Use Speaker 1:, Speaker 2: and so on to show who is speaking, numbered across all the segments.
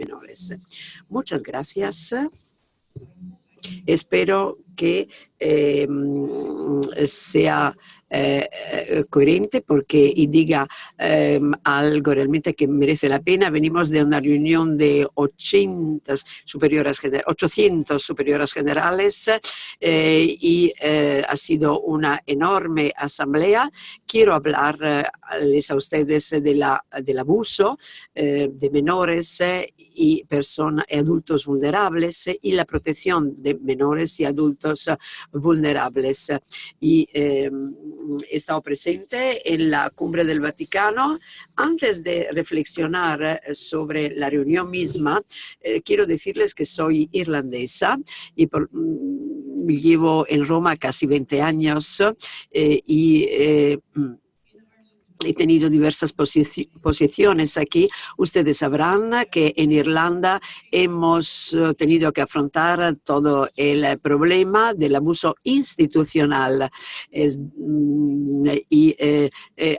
Speaker 1: menores. Muchas gracias. Espero que sea coherente y diga algo realmente que merece la pena. Venimos de una reunión de 800 superioras generales y ha sido una enorme asamblea. Quiero hablarles a ustedes del abuso de menores y adultos vulnerables y la protección de menores y adultos vulnerables. Y he estado presente en la Cumbre del Vaticano. Antes de reflexionar sobre la reunión misma, quiero decirles que soy irlandesa y llevo en Roma casi 20 años y he tenido diversas posiciones aquí. Ustedes sabrán que en Irlanda hemos tenido que afrontar todo el problema del abuso institucional y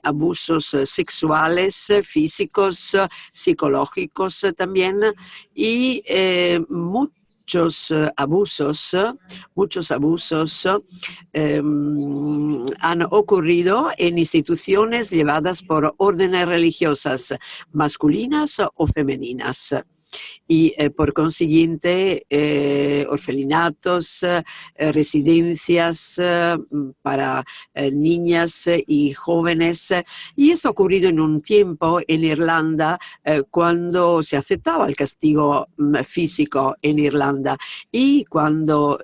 Speaker 1: abusos sexuales, físicos, psicológicos también y muchos abusos han ocurrido en instituciones llevadas por órdenes religiosas, masculinas o femeninas. Y por consiguiente orfelinatos, residencias para niñas y jóvenes. Y esto ha ocurrido en un tiempo en Irlanda cuando se aceptaba el castigo físico en Irlanda y cuando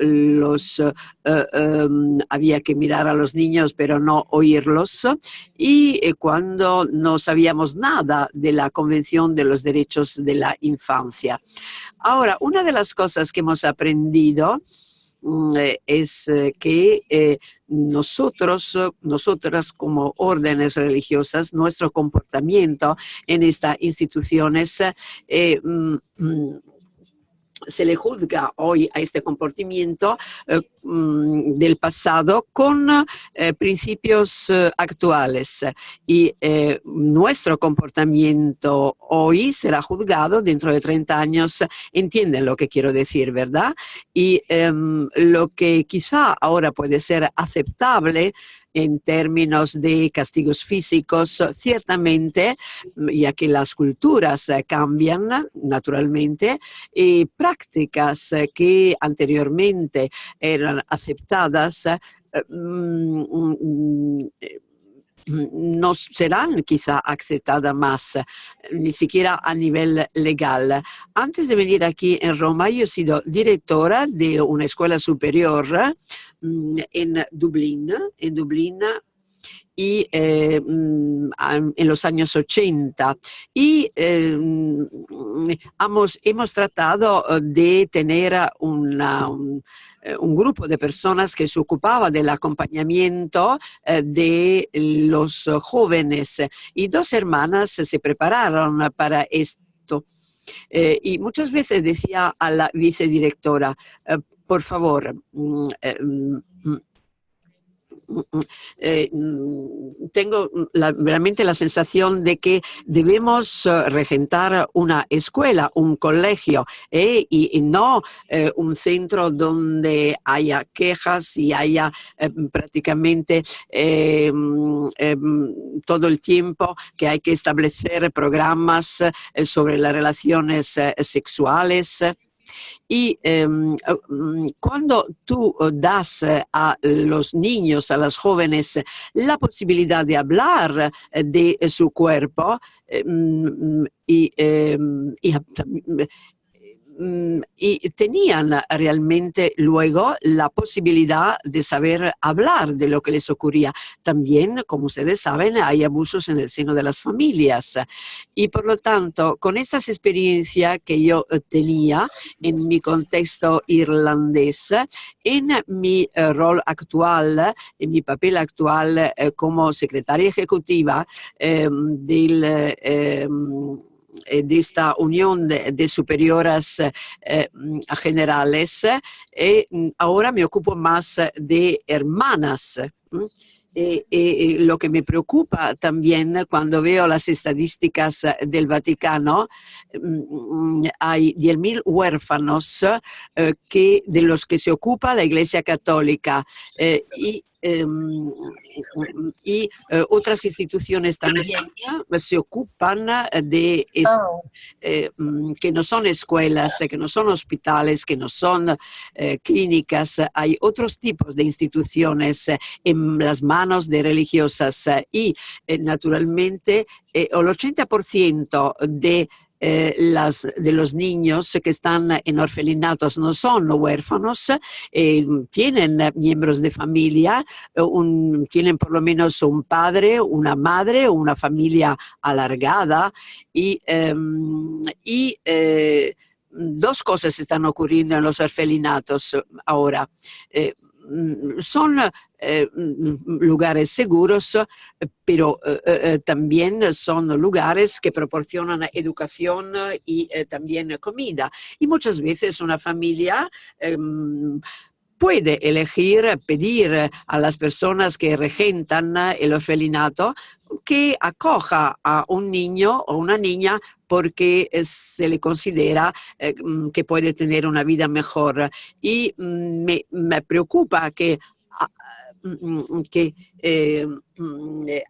Speaker 1: había que mirar a los niños pero no oírlos y cuando no sabíamos nada de la Convención de los Derechos de la Infancia. Ahora, una de las cosas que hemos aprendido es que nosotras como órdenes religiosas, nuestro comportamiento en estas instituciones se le juzga hoy a este comportamiento del pasado con principios actuales y nuestro comportamiento hoy será juzgado dentro de 30 años. Entienden lo que quiero decir, ¿verdad? Y lo que quizá ahora puede ser aceptable en términos de castigos físicos, ciertamente, ya que las culturas cambian naturalmente, y prácticas que anteriormente eran aceptadas no serán quizá aceptadas más, ni siquiera a nivel legal. Antes de venir aquí en Roma, yo he sido directora de una escuela superior en Dublín y en los años 80 y hemos tratado de tener un grupo de personas que se ocupaba del acompañamiento de los jóvenes y dos hermanas se prepararon para esto. Y muchas veces decía a la vicedirectora, por favor, tengo realmente la sensación de que debemos regentar una escuela, un colegio y no un centro donde haya quejas y haya prácticamente todo el tiempo que hay que establecer programas sobre las relaciones sexuales. Y cuando tú das a los niños, a los jóvenes, la posibilidad de hablar de su cuerpo y tenían realmente luego la posibilidad de saber hablar de lo que les ocurría. También, como ustedes saben, hay abusos en el seno de las familias. Y por lo tanto, con esas experiencias que yo tenía en mi contexto irlandés, en mi rol actual, en mi papel actual como secretaria ejecutiva de esta unión de superioras generales, ahora me ocupo más de hermanas. Lo que me preocupa también cuando veo las estadísticas del Vaticano, hay 10.000 huérfanos de los que se ocupa la Iglesia Católica otras instituciones también se ocupan de que no son escuelas, que no son hospitales, que no son clínicas. Hay otros tipos de instituciones en las manos de religiosas naturalmente el 80% de los niños que están en orfelinatos no son huérfanos, tienen miembros de familia, tienen por lo menos un padre, una madre, una familia alargada dos cosas están ocurriendo en los orfelinatos ahora. Son lugares seguros, pero también son lugares que proporcionan educación y también comida. Y muchas veces una familia puede elegir, pedir a las personas que regentan el orfelinato que acoja a un niño o una niña porque se le considera que puede tener una vida mejor. Y me preocupa que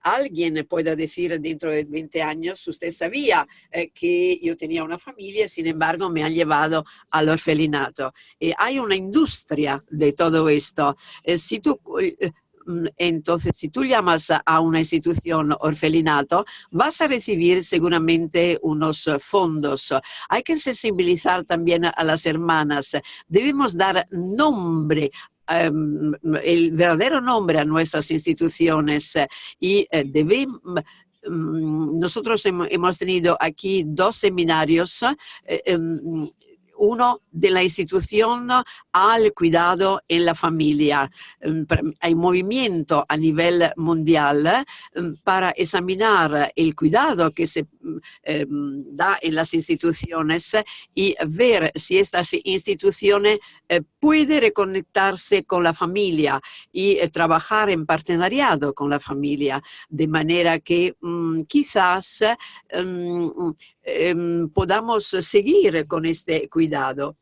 Speaker 1: alguien pueda decir dentro de 20 años, usted sabía que yo tenía una familia, sin embargo me han llevado al orfelinato. Hay una industria de todo esto. Entonces, si tú llamas a una institución orfelinato, vas a recibir seguramente unos fondos. Hay que sensibilizar también a las hermanas. Debemos dar nombre, el verdadero nombre a nuestras instituciones nosotros hemos tenido aquí 2 seminarios, uno de la institución al cuidado en la familia. Hay movimiento a nivel mundial para examinar el cuidado que se da en las instituciones y ver si estas instituciones pueden reconectarse con la familia y trabajar en partenariado con la familia, de manera que quizás podamos seguir con este cuidado.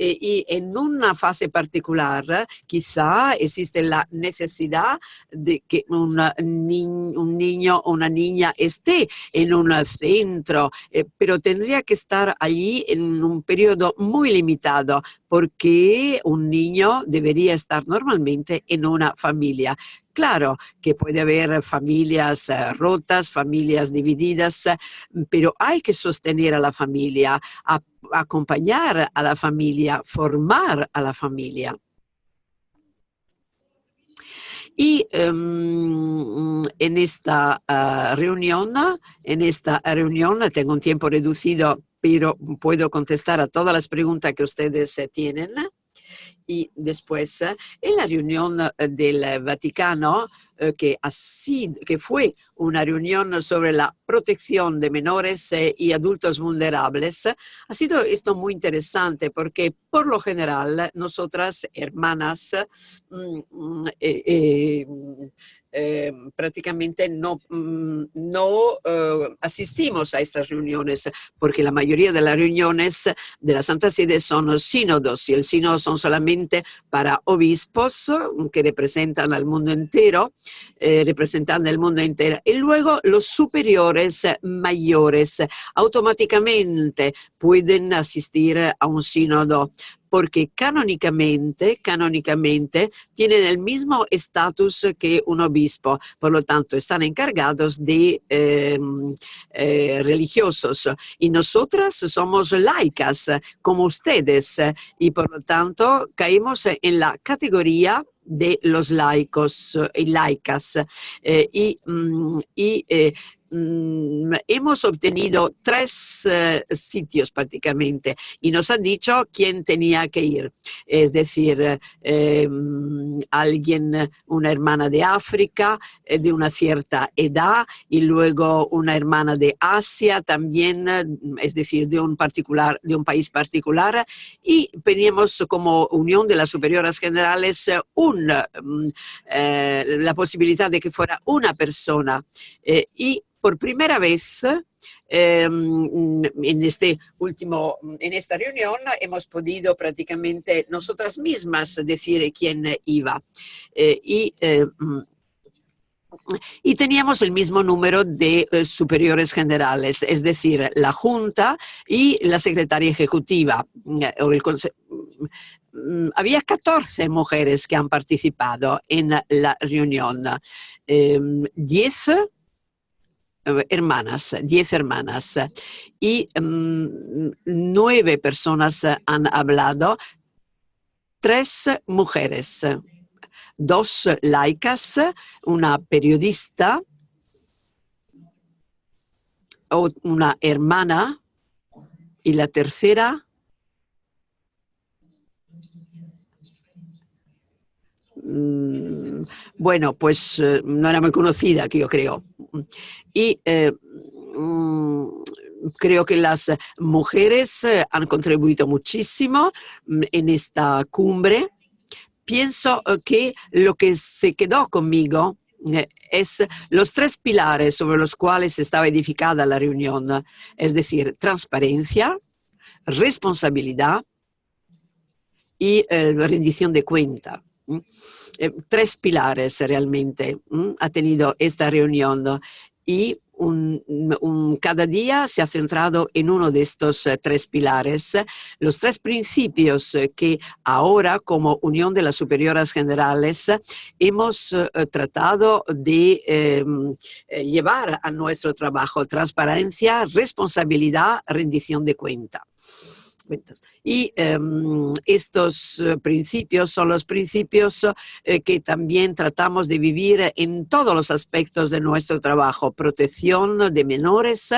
Speaker 1: Y en una fase particular quizá existe la necesidad de que un niño o una niña esté en un centro, pero tendría que estar allí en un periodo muy limitado, porque un niño debería estar normalmente en una familia. Claro que puede haber familias rotas, familias divididas, pero hay que sostener a la familia, acompañar a la familia, formar a la familia. Y en esta reunión tengo un tiempo reducido, pero puedo contestar a todas las preguntas que ustedes tienen. Y después, en la reunión del Vaticano, que fue una reunión sobre la protección de menores y adultos vulnerables, ha sido esto muy interesante porque por lo general nosotras, hermanas, prácticamente no asistimos a estas reuniones, porque la mayoría de las reuniones de la Santa Sede son sínodos, y el sínodo son solamente para obispos que representan al mundo entero, y luego los superiores mayores automáticamente pueden asistir a un sínodo, porque canónicamente tienen el mismo estatus que un obispo, por lo tanto están encargados de religiosos, y nosotras somos laicas como ustedes, y por lo tanto caemos en la categoría de los laicos y laicas, hemos obtenido 3 sitios prácticamente y nos han dicho quién tenía que ir. Es decir, alguien, una hermana de África, de una cierta edad, y luego una hermana de Asia también, es decir, de un país particular, y teníamos como Unión de las Superioras Generales la posibilidad de que fuera una persona, y por primera vez en esta reunión hemos podido prácticamente nosotras mismas decir quién iba. Y teníamos el mismo número de superiores generales, es decir, la Junta y la Secretaria Ejecutiva. Había 14 mujeres que han participado en la reunión, 10 hermanas, y 9 personas han hablado, 3 mujeres, 2 laicas, una periodista, una hermana, y la tercera bueno, pues no era muy conocida, que yo creo. Y creo que las mujeres han contribuido muchísimo en esta cumbre. Pienso que lo que se quedó conmigo es los 3 pilares sobre los cuales estaba edificada la reunión, es decir, transparencia, responsabilidad y rendición de cuenta. 3 pilares realmente ha tenido esta reunión, y cada día se ha centrado en uno de estos 3 pilares, los 3 principios que ahora como Unión de las Superioras Generales hemos tratado de llevar a nuestro trabajo: transparencia, responsabilidad, rendición de cuentas. Y estos principios son los principios que también tratamos de vivir en todos los aspectos de nuestro trabajo: protección de menores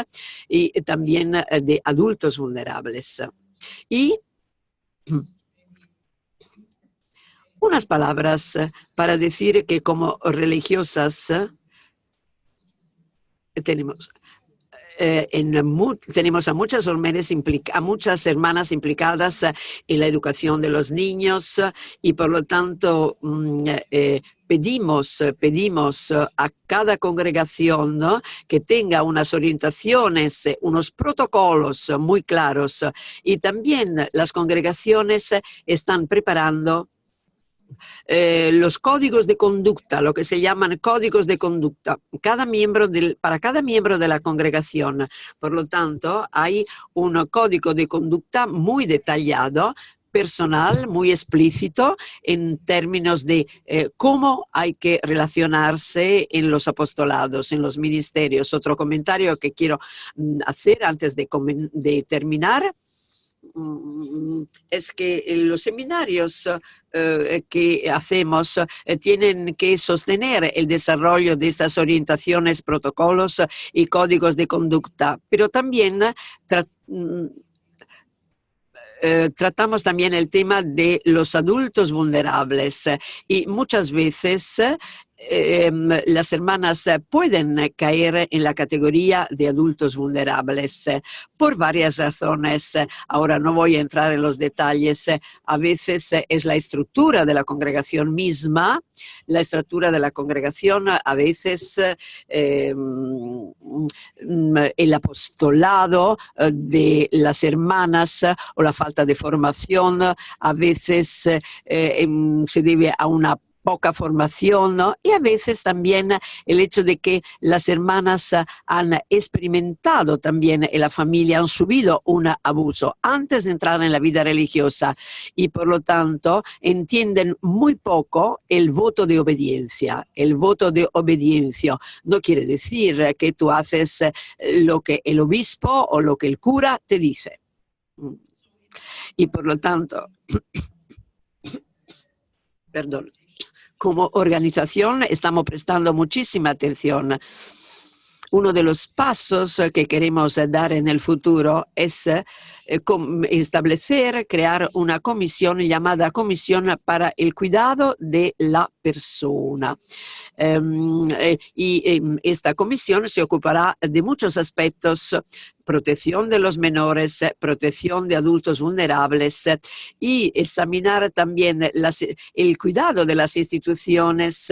Speaker 1: y también de adultos vulnerables. Y unas palabras para decir que como religiosas tenemos a muchas hermanas implicadas en la educación de los niños, y por lo tanto pedimos a cada congregación, ¿no?, que tenga unas orientaciones, unos protocolos muy claros, y también las congregaciones están preparando los códigos de conducta, lo que se llaman códigos de conducta, para cada miembro de la congregación. Por lo tanto, hay un código de conducta muy detallado, personal, muy explícito en términos de cómo hay que relacionarse en los apostolados, en los ministerios. Otro comentario que quiero hacer antes de terminar es que los seminarios que hacemos tienen que sostener el desarrollo de estas orientaciones, protocolos y códigos de conducta, pero también tratamos también el tema de los adultos vulnerables, y muchas veces las hermanas pueden caer en la categoría de adultos vulnerables por varias razones. Ahora no voy a entrar en los detalles. A veces es la estructura de la congregación misma, a veces el apostolado de las hermanas o la falta de formación, a veces se debe a una poca formación, ¿no? Y a veces también el hecho de que las hermanas han experimentado también en la familia, han subido un abuso antes de entrar en la vida religiosa, y por lo tanto entienden muy poco el voto de obediencia. El voto de obediencia no quiere decir que tú haces lo que el obispo o lo que el cura te dice. Y por lo tanto, perdón, como organización estamos prestando muchísima atención Uno de los pasos que queremos dar en el futuro es establecer, crear una comisión llamada Comisión para el Cuidado de la Persona. Esta comisión se ocupará de muchos aspectos: protección de los menores, protección de adultos vulnerables y examinar también el cuidado de las instituciones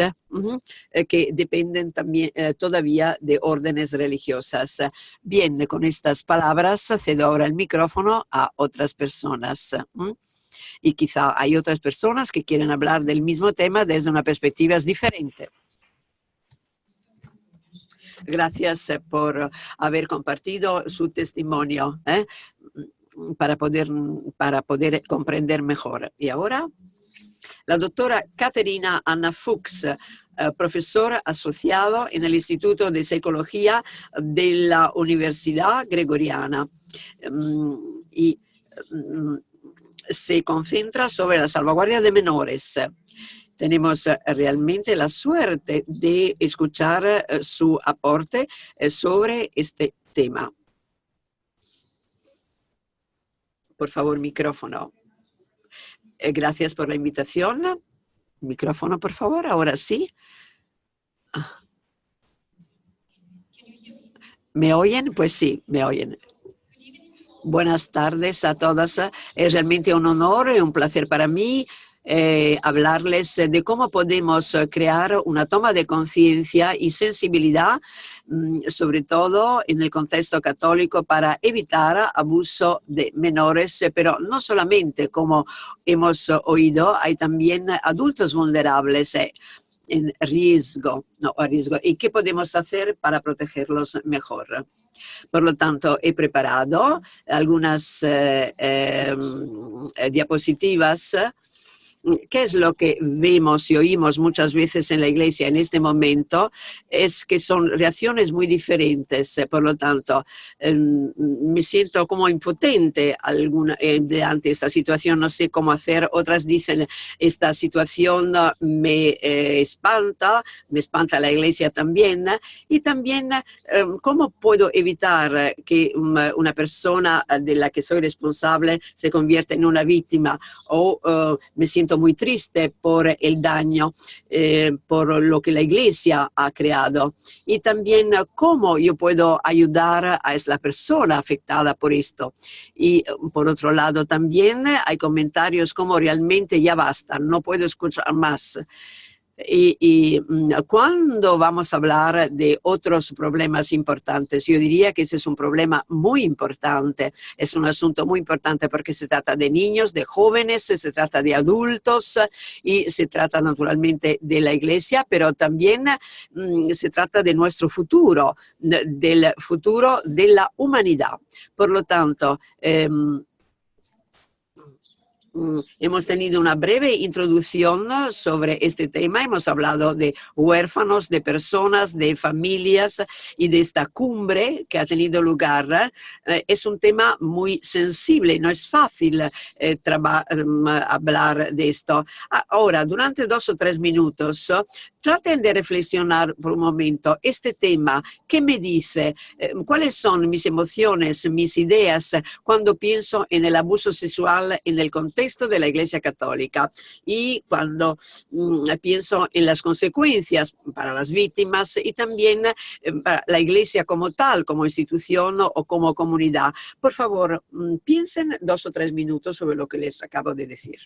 Speaker 1: que dependen también todavía de órdenes religiosas. Bien, con estas palabras cedo ahora el micrófono a otras personas. Y quizá hay otras personas que quieren hablar del mismo tema desde una perspectiva diferente. Gracias por haber compartido su testimonio para poder comprender mejor. Y ahora, la doctora Caterina Anna Fuchs, profesora asociado en el Instituto de Psicología de la Universidad Gregoriana. Y se concentra sobre la salvaguardia de menores. Tenemos realmente la suerte de escuchar su aporte sobre este tema. Por favor, micrófono. Gracias por la invitación. Micrófono, por favor. Ahora sí. ¿Me oyen? Pues sí, me oyen. Buenas tardes a todas. Es realmente un honor y un placer para mí hablarles de cómo podemos crear una toma de conciencia y sensibilidad, sobre todo en el contexto católico, para evitar abuso de menores, pero no solamente, como hemos oído, hay también adultos vulnerables en riesgo, no, a riesgo. ¿Y qué podemos hacer para protegerlos mejor? Por lo tanto, he preparado algunas diapositivas. ¿Qué es lo que vemos y oímos muchas veces en la Iglesia en este momento? Es que son reacciones muy diferentes. Por lo tanto, me siento como impotente ante esta situación, no sé cómo hacer. Otras dicen, esta situación me espanta la Iglesia también. Y también, ¿cómo puedo evitar que una persona de la que soy responsable se convierta en una víctima? O me siento muy triste por el daño, por lo que la Iglesia ha creado. Y también cómo yo puedo ayudar a la persona afectada por esto. Y por otro lado también hay comentarios como realmente ya basta, no puedo escuchar más. Cuando vamos a hablar de otros problemas importantes, yo diría que ese es un problema muy importante, es un asunto muy importante porque se trata de niños, de jóvenes, se trata de adultos y se trata naturalmente de la Iglesia, pero también se trata de nuestro futuro, del futuro de la humanidad. Por lo tanto, hemos tenido una breve introducción sobre este tema. Hemos hablado de huérfanos, de personas, de familias y de esta cumbre que ha tenido lugar. Es un tema muy sensible, no es fácil hablar de esto. Ahora, durante 2 o 3 minutos, traten de reflexionar por un momento. Este tema, ¿qué me dice? ¿Cuáles son mis emociones, mis ideas cuando pienso en el abuso sexual en el contexto de la Iglesia Católica? Y cuando pienso en las consecuencias para las víctimas y también para la Iglesia como tal, como institución o como comunidad. Por favor, piensen 2 o 3 minutos sobre lo que les acabo de decir.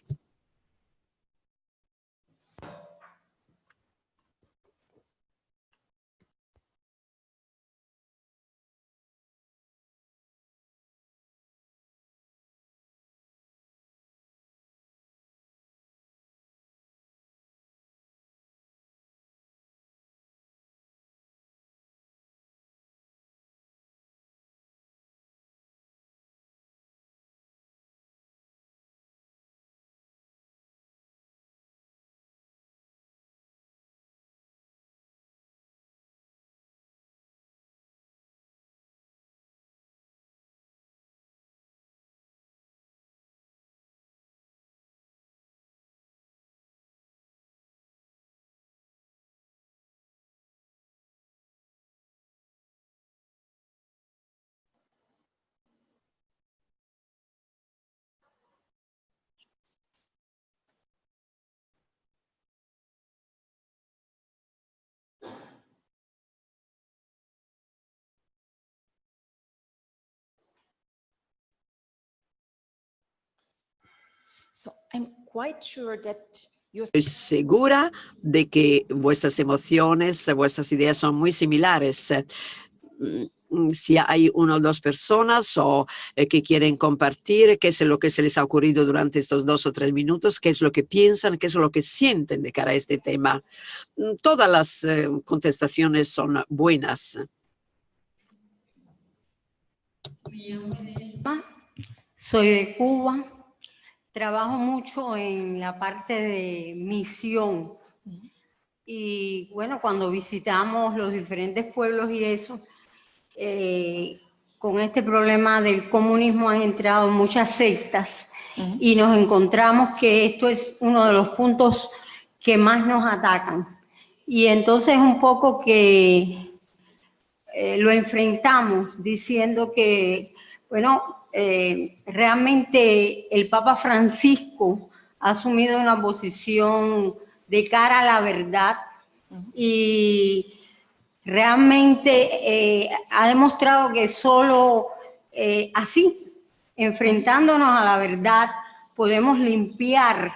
Speaker 2: So I'm quite sure that
Speaker 1: Estoy segura de que vuestras emociones, vuestras ideas son muy similares. Si hay una o dos personas que quieren compartir qué es lo que se les ha ocurrido durante estos 2 o 3 minutos, qué es lo que piensan, qué es lo que sienten de cara a este tema. Todas las contestaciones son buenas.
Speaker 3: Soy de Cuba. Trabajo mucho en la parte de misión. Y bueno, cuando visitamos los diferentes pueblos y eso, con este problema del comunismo han entrado muchas sectas y nos encontramos que esto es uno de los puntos que más nos atacan. Y entonces un poco que lo enfrentamos diciendo que, bueno, realmente el Papa Francisco ha asumido una posición de cara a la verdad y realmente ha demostrado que solo así, enfrentándonos a la verdad, podemos limpiar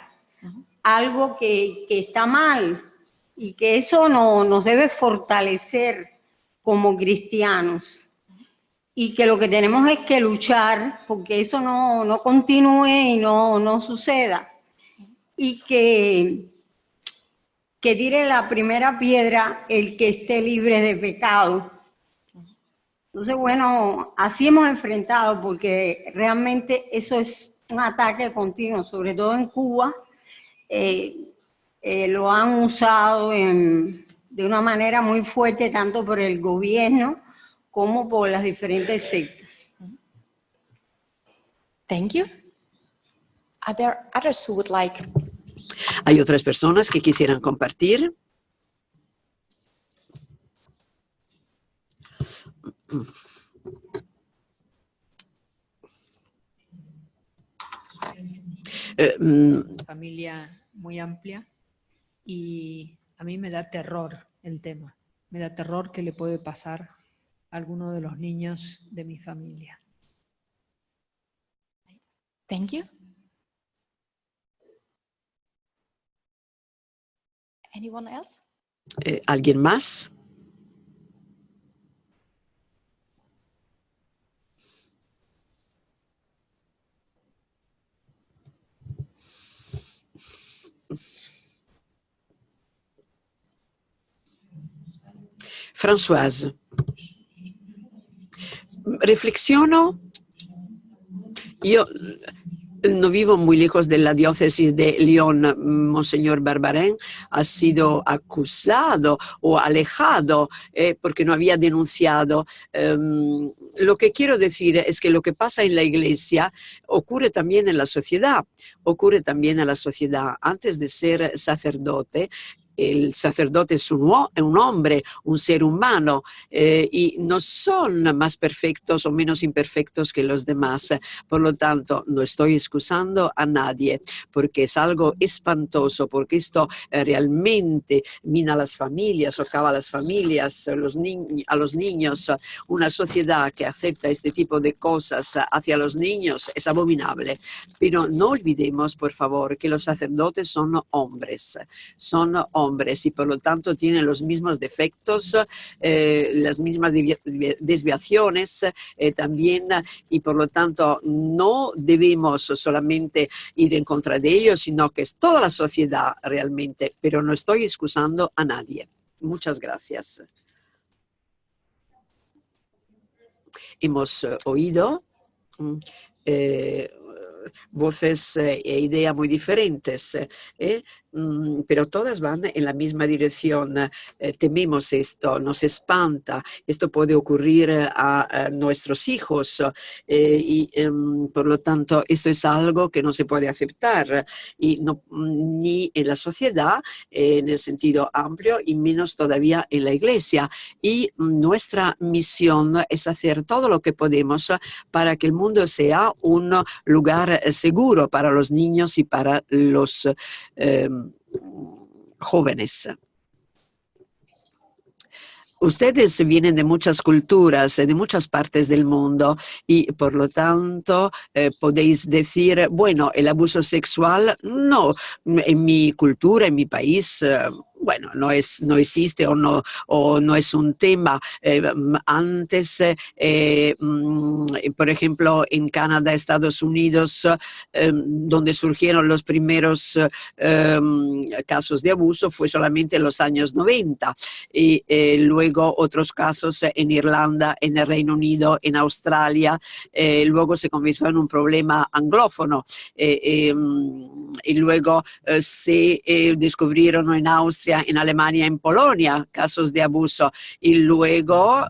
Speaker 3: algo que está mal y que eso nos debe fortalecer como cristianos. Y que lo que tenemos es que luchar porque eso no continúe y no suceda. Y que tire la primera piedra el que esté libre de pecado. Entonces, bueno, así hemos enfrentado porque realmente eso es un ataque continuo, sobre todo en Cuba. Lo han usado de una manera muy fuerte tanto por el gobierno como por las diferentes sectas.
Speaker 2: Thank you. Are there others who would like?
Speaker 1: ¿Hay otras personas que quisieran compartir?
Speaker 4: Familia muy amplia y a mí me da terror el tema. Me da terror que le puede pasar a alguno de los niños de mi familia.
Speaker 2: Thank you. Anyone else?
Speaker 1: ¿Alguien más? Françoise, reflexiono, io no vivo muy lejos de la diócesis de Lyon. Monseñor Barbarin ha sido acusado o alejado porque no había denunciado. Lo que quiero decir es que lo que pasa en la iglesia ocurre también en la sociedad. Ocurre también en la sociedad. Antes de ser sacerdote, el sacerdote es un hombre, un ser humano, y no son más perfectos o menos imperfectos que los demás. Por lo tanto, no estoy excusando a nadie, porque es algo espantoso, porque esto realmente mina a las familias, socava a las familias, a los niños. Una sociedad que acepta este tipo de cosas hacia los niños es abominable. Pero no olvidemos, por favor, que los sacerdotes son hombres y por lo tanto tienen los mismos defectos, las mismas desviaciones también, y por lo tanto no debemos solamente ir en contra de ellos, sino que es toda la sociedad realmente, pero no estoy excusando a nadie. Muchas gracias. Hemos oído voces e ideas muy diferentes, pero todas van en la misma dirección. Tememos esto, nos espanta, esto puede ocurrir a nuestros hijos y por lo tanto esto es algo que no se puede aceptar y ni en la sociedad en el sentido amplio y menos todavía en la iglesia. Y nuestra misión es hacer todo lo que podemos para que el mundo sea un lugar seguro para los niños y para los jóvenes. Ustedes vienen de muchas culturas, de muchas partes del mundo y por lo tanto podéis decir, bueno, el abuso sexual no, en mi cultura, en mi país, bueno, no existe o no es un tema. Antes, por ejemplo, en Canadá, Estados Unidos, donde surgieron los primeros casos de abuso, fue solamente en los años 90. Y luego otros casos en Irlanda, en el Reino Unido, en Australia, luego se convirtió en un problema anglófono y luego se descubrieron en Austria, en Alemania, en Polonia casos de abuso y luego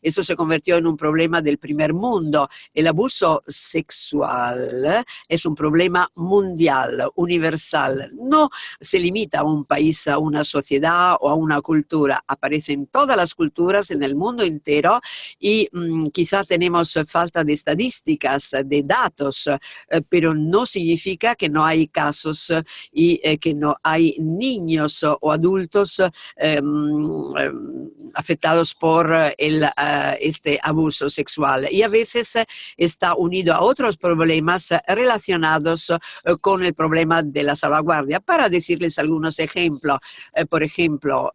Speaker 1: eso se convirtió en un problema del primer mundo. El abuso sexual es un problema mundial, universal, no se limita a un país, a una sociedad o a una cultura, aparece en todas las culturas, en el mundo entero y quizá tenemos falta de estadísticas, de datos, pero no significa que no hay casos y que no hay niños o adultos afectados por este abuso sexual y a veces está unido a otros problemas relacionados con el problema de la salvaguardia. Para decirles algunos ejemplos, por ejemplo,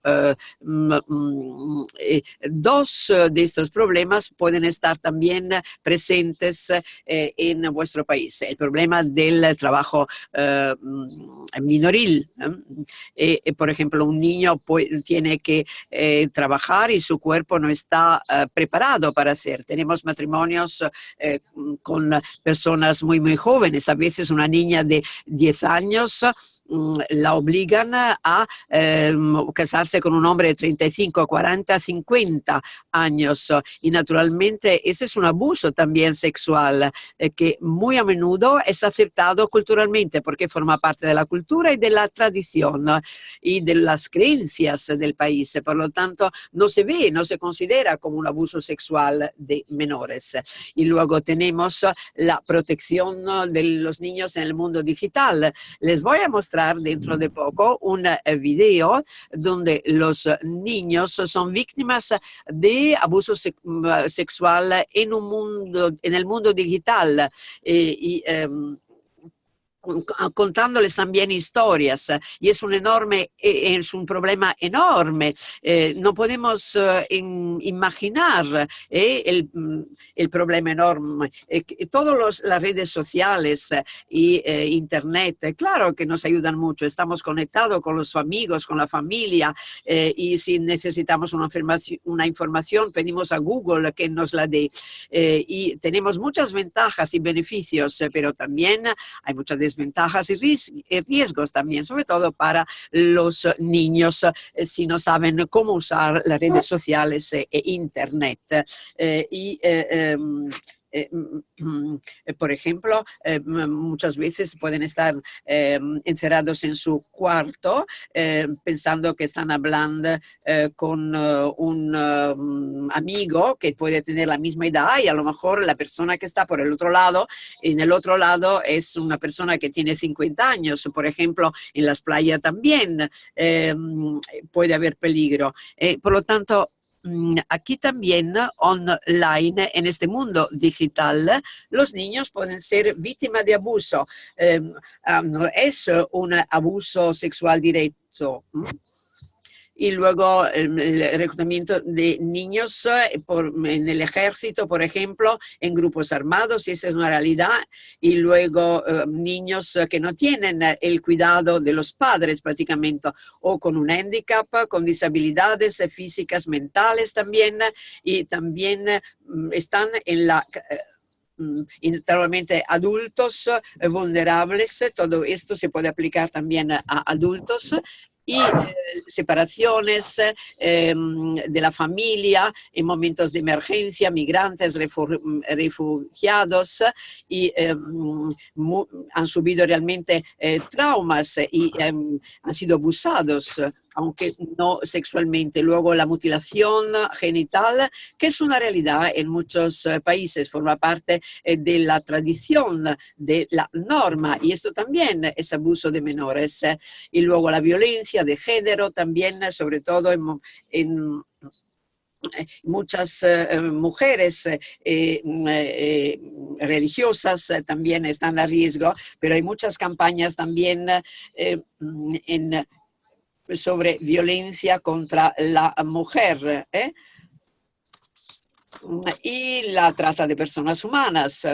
Speaker 1: dos de estos problemas pueden estar también presentes en vuestro país. El problema del trabajo minoril. Por ejemplo, un niño tiene que trabajar y su cuerpo no está preparado para hacer. Tenemos matrimonios con personas muy, muy jóvenes. A veces una niña de 10 años la obligan a casarse con un hombre de 35, 40, 50 años y naturalmente ese es un abuso también sexual que muy a menudo es aceptado culturalmente porque forma parte de la cultura y de la tradición y de las creencias del país. Por lo tanto, no se ve, no se considera como un abuso sexual de menores. Y luego tenemos la protección de los niños en el mundo digital. Les voy a mostrar dentro de poco un video donde los niños son víctimas de abuso sexual en el mundo digital contándoles también historias y es un problema enorme. No podemos imaginar el problema enorme. Todas las redes sociales y internet, claro que nos ayudan mucho. Estamos conectados con los amigos, con la familia y si necesitamos una información pedimos a Google que nos la dé. Y tenemos muchas ventajas y beneficios, pero también hay muchas desventajas y riesgos también, sobre todo para los niños si no saben cómo usar las redes sociales e internet. Por ejemplo, muchas veces pueden estar encerrados en su cuarto pensando que están hablando con un amigo que puede tener la misma edad y a lo mejor la persona que está por el otro lado, en el otro lado es una persona que tiene 50 años. Por ejemplo, en las playas también puede haber peligro. Por lo tanto, aquí también online, en este mundo digital, los niños pueden ser víctimas de abuso. No es un abuso sexual directo. Y luego el reclutamiento de niños en el ejército, por ejemplo, en grupos armados, y esa es una realidad. Y luego niños que no tienen el cuidado de los padres prácticamente, o con un handicap, con disabilidades físicas, mentales también, y también están en la... naturalmente adultos vulnerables. Todo esto se puede aplicar también a adultos. Y separaciones de la familia en momentos de emergencia, migrantes, refugiados, y han subido realmente traumas y han sido abusados, aunque no sexualmente. Luego la mutilación genital, que es una realidad en muchos países, forma parte de la tradición, de la norma, y esto también es abuso de menores. Y luego la violencia de género también, sobre todo muchas mujeres religiosas también están a riesgo, pero hay muchas campañas también sobre violencia contra la mujer y la trata de personas humanas.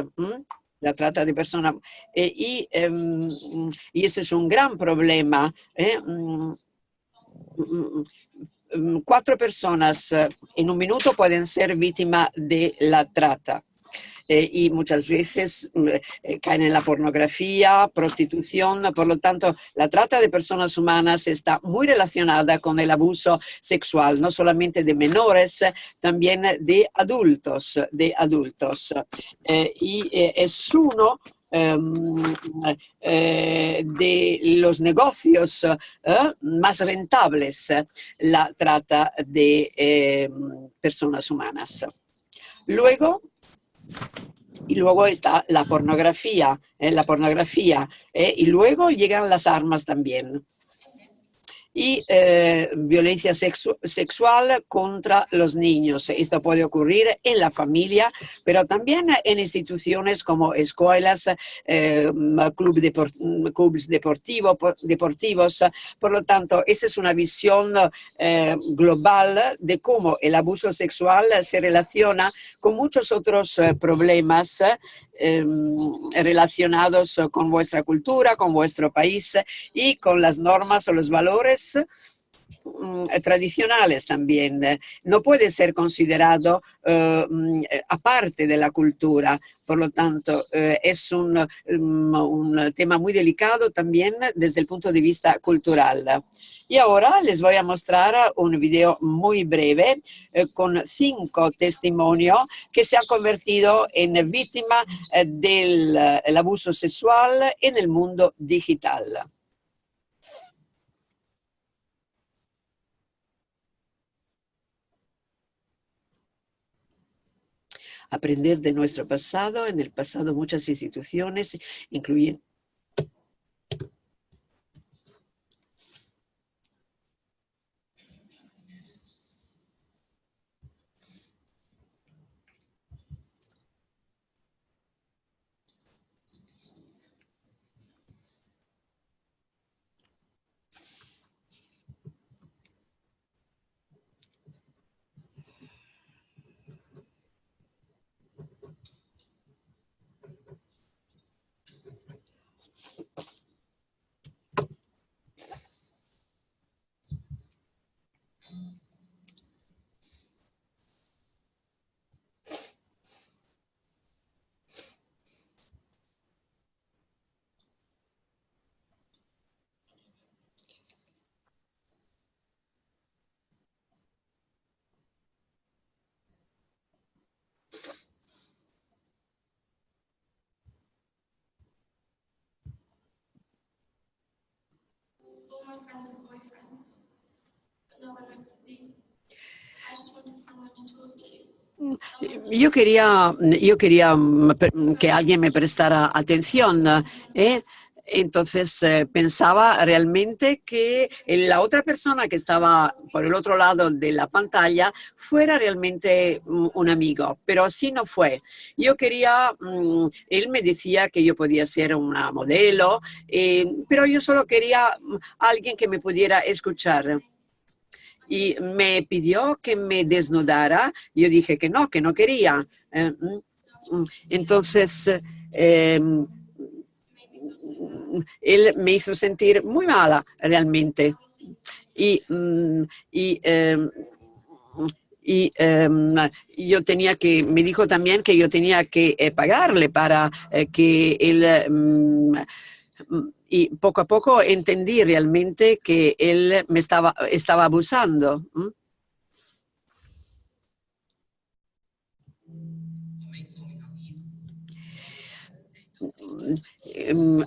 Speaker 1: La trata de personas. Y ese es un gran problema. 4 personas en un minuto pueden ser víctimas de la trata. Y muchas veces caen en la pornografía, prostitución. Por lo tanto, la trata de personas humanas está muy relacionada con el abuso sexual, no solamente de menores, también de adultos. Y es uno de los negocios más rentables, la trata de personas humanas. Luego está la pornografía, y luego llegan las armas también. Y violencia sexual contra los niños. Esto puede ocurrir en la familia, pero también en instituciones como escuelas, clubes deportivos. Por lo tanto, esa es una visión global de cómo el abuso sexual se relaciona con muchos otros problemas relacionados con vuestra cultura, con vuestro país y con las normas o los valores tradicionales también. No puede ser considerado aparte de la cultura. Por lo tanto, es un tema muy delicado también desde el punto de vista cultural. Y ahora les voy a mostrar un video muy breve con 5 testimonios que se han convertido en víctimas del abuso sexual en el mundo digital. Aprender de nuestro pasado. En el pasado muchas instituciones, incluyendo
Speaker 5: friends and boyfriends, but no one likes me. I just wanted someone to talk to.
Speaker 1: Yo quería que alguien me prestara atención. Entonces pensaba realmente que la otra persona que estaba por el otro lado de la pantalla fuera realmente un amigo, pero así no fue. Yo quería, él me decía que yo podía ser una modelo, pero yo solo quería alguien que me pudiera escuchar. Y me pidió que me desnudara. Yo dije que no quería. Entonces, él me hizo sentir muy mala realmente. Yo tenía que, me dijo también que yo tenía que pagarle para que él... y poco a poco entendí realmente que él me estaba abusando.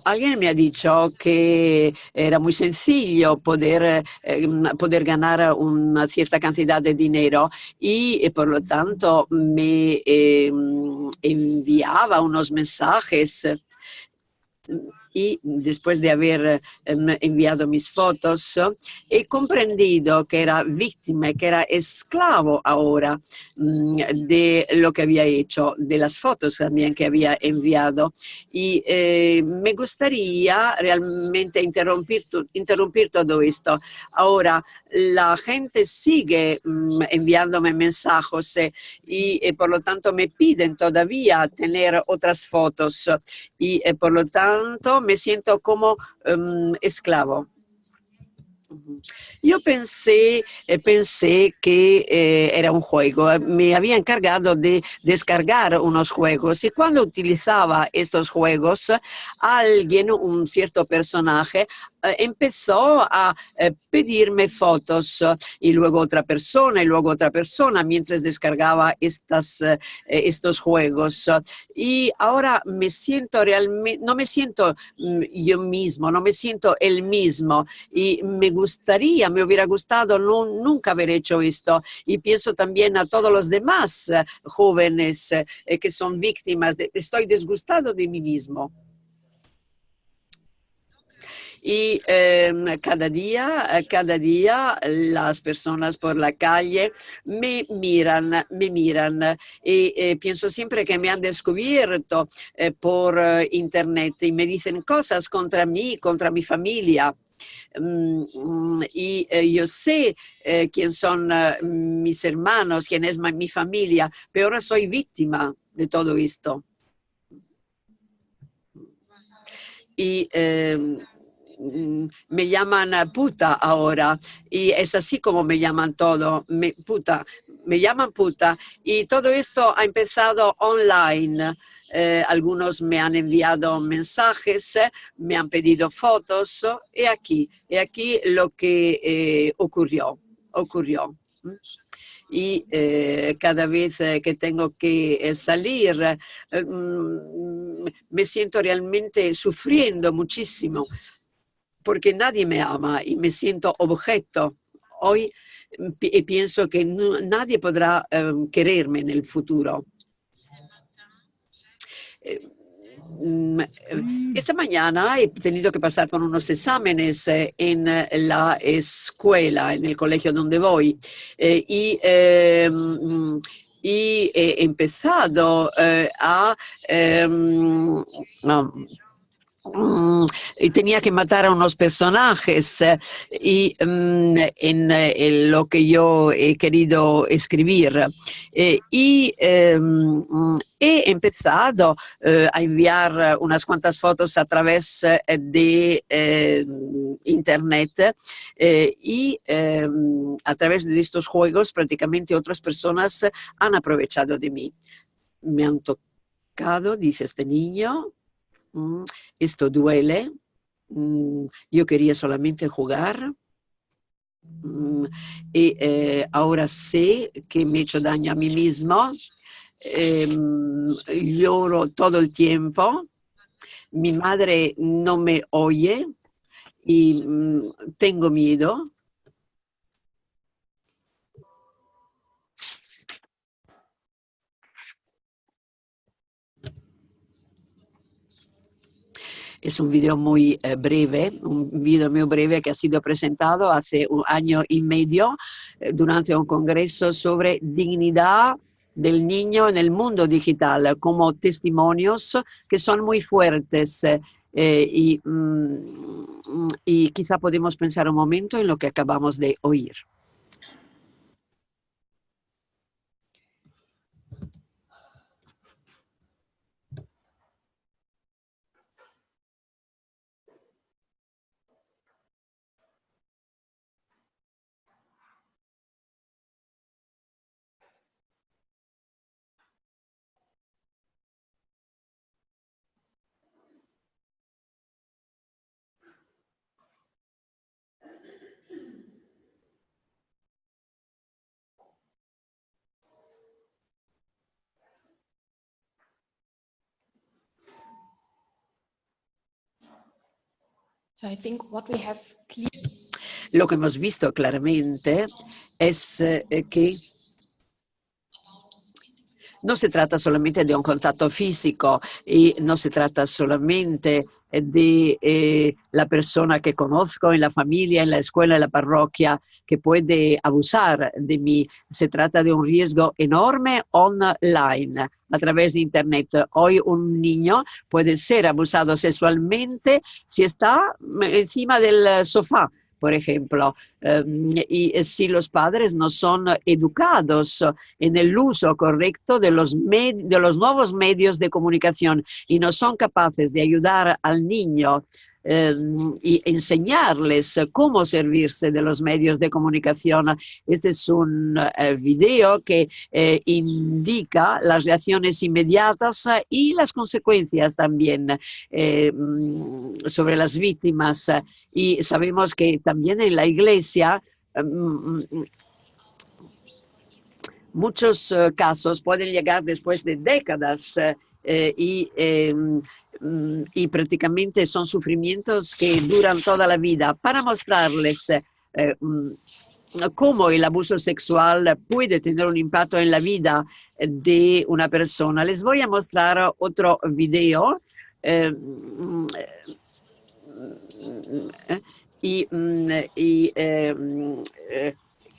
Speaker 1: Alguien me ha dicho que era muy sencillo poder ganar una cierta cantidad de dinero y por lo tanto me enviaba unos mensajes y después de haber enviado mis fotos, he comprendido que era víctima, que era esclavo ahora de lo que había hecho, de las fotos también que había enviado. Y me gustaría realmente interrumpir todo esto. Ahora, la gente sigue enviándome mensajes y por lo tanto me piden todavía tener otras fotos y por lo tanto me siento como esclavo. Yo pensé que era un juego. Me había encargado de descargar unos juegos y cuando utilizaba estos juegos, alguien, un cierto personaje, empezó a pedirme fotos y luego otra persona mientras descargaba estos juegos. Y ahora me siento realmente, no me siento yo mismo, no me siento el mismo y me hubiera gustado nunca haber hecho esto. Y pienso también a todos los demás jóvenes que son víctimas. Estoy disgustado de mí mismo. Y cada día las personas por la calle me miran y pienso siempre que me han descubierto por internet y me dicen cosas contra mí, contra mi familia. Y yo sé quién son mis hermanos, quién es mi familia, pero ahora soy víctima de todo esto. Y me llaman puta ahora y es así como me llaman todo, me llaman puta y todo esto ha empezado online. Algunos me han enviado mensajes, me han pedido fotos y aquí lo que ocurrió. Y cada vez que tengo que salir, me siento realmente sufriendo muchísimo porque nadie me ama y me siento objeto. Hoy pienso que nadie podrá quererme en el futuro. Esta mañana he tenido que pasar por unos exámenes en la escuela, en el colegio donde voy, y he empezado y tenía que matar a unos personajes y en lo que yo he querido escribir. Y he empezado a enviar unas cuantas fotos a través de internet y a través de estos juegos prácticamente otras personas han aprovechado de mí. Me han tocado, dice este niño. Esto duele. Yo quería solamente jugar. Y ahora sé que me he hecho daño a mí mismo. Lloro todo el tiempo. Mi madre no me oye y tengo miedo. Es un video muy breve, que ha sido presentado hace un año y medio durante un congreso sobre dignidad del niño en el mundo digital, como testimonios que son muy fuertes. Y quizá podemos pensar un momento en lo que acabamos de oír.
Speaker 2: So I think what we have
Speaker 1: Lo que hemos visto claramente es que no se trata solamente de un contacto físico y no se trata solamente de la persona que conozco en la familia, en la escuela, en la parroquia, que puede abusar de mí. Se trata de un riesgo enorme online, a través de Internet. Hoy un niño puede ser abusado sexualmente si está encima del sofá, por ejemplo, y si los padres no son educados en el uso correcto de los nuevos medios de comunicación y no son capaces de ayudar al niño y enseñarles cómo servirse de los medios de comunicación. Este es un video que indica las reacciones inmediatas y las consecuencias también sobre las víctimas. Y sabemos que también en la iglesia muchos casos pueden llegar después de décadas y prácticamente son sufrimientos que duran toda la vida. Para mostrarles cómo el abuso sexual puede tener un impacto en la vida de una persona, les voy a mostrar otro video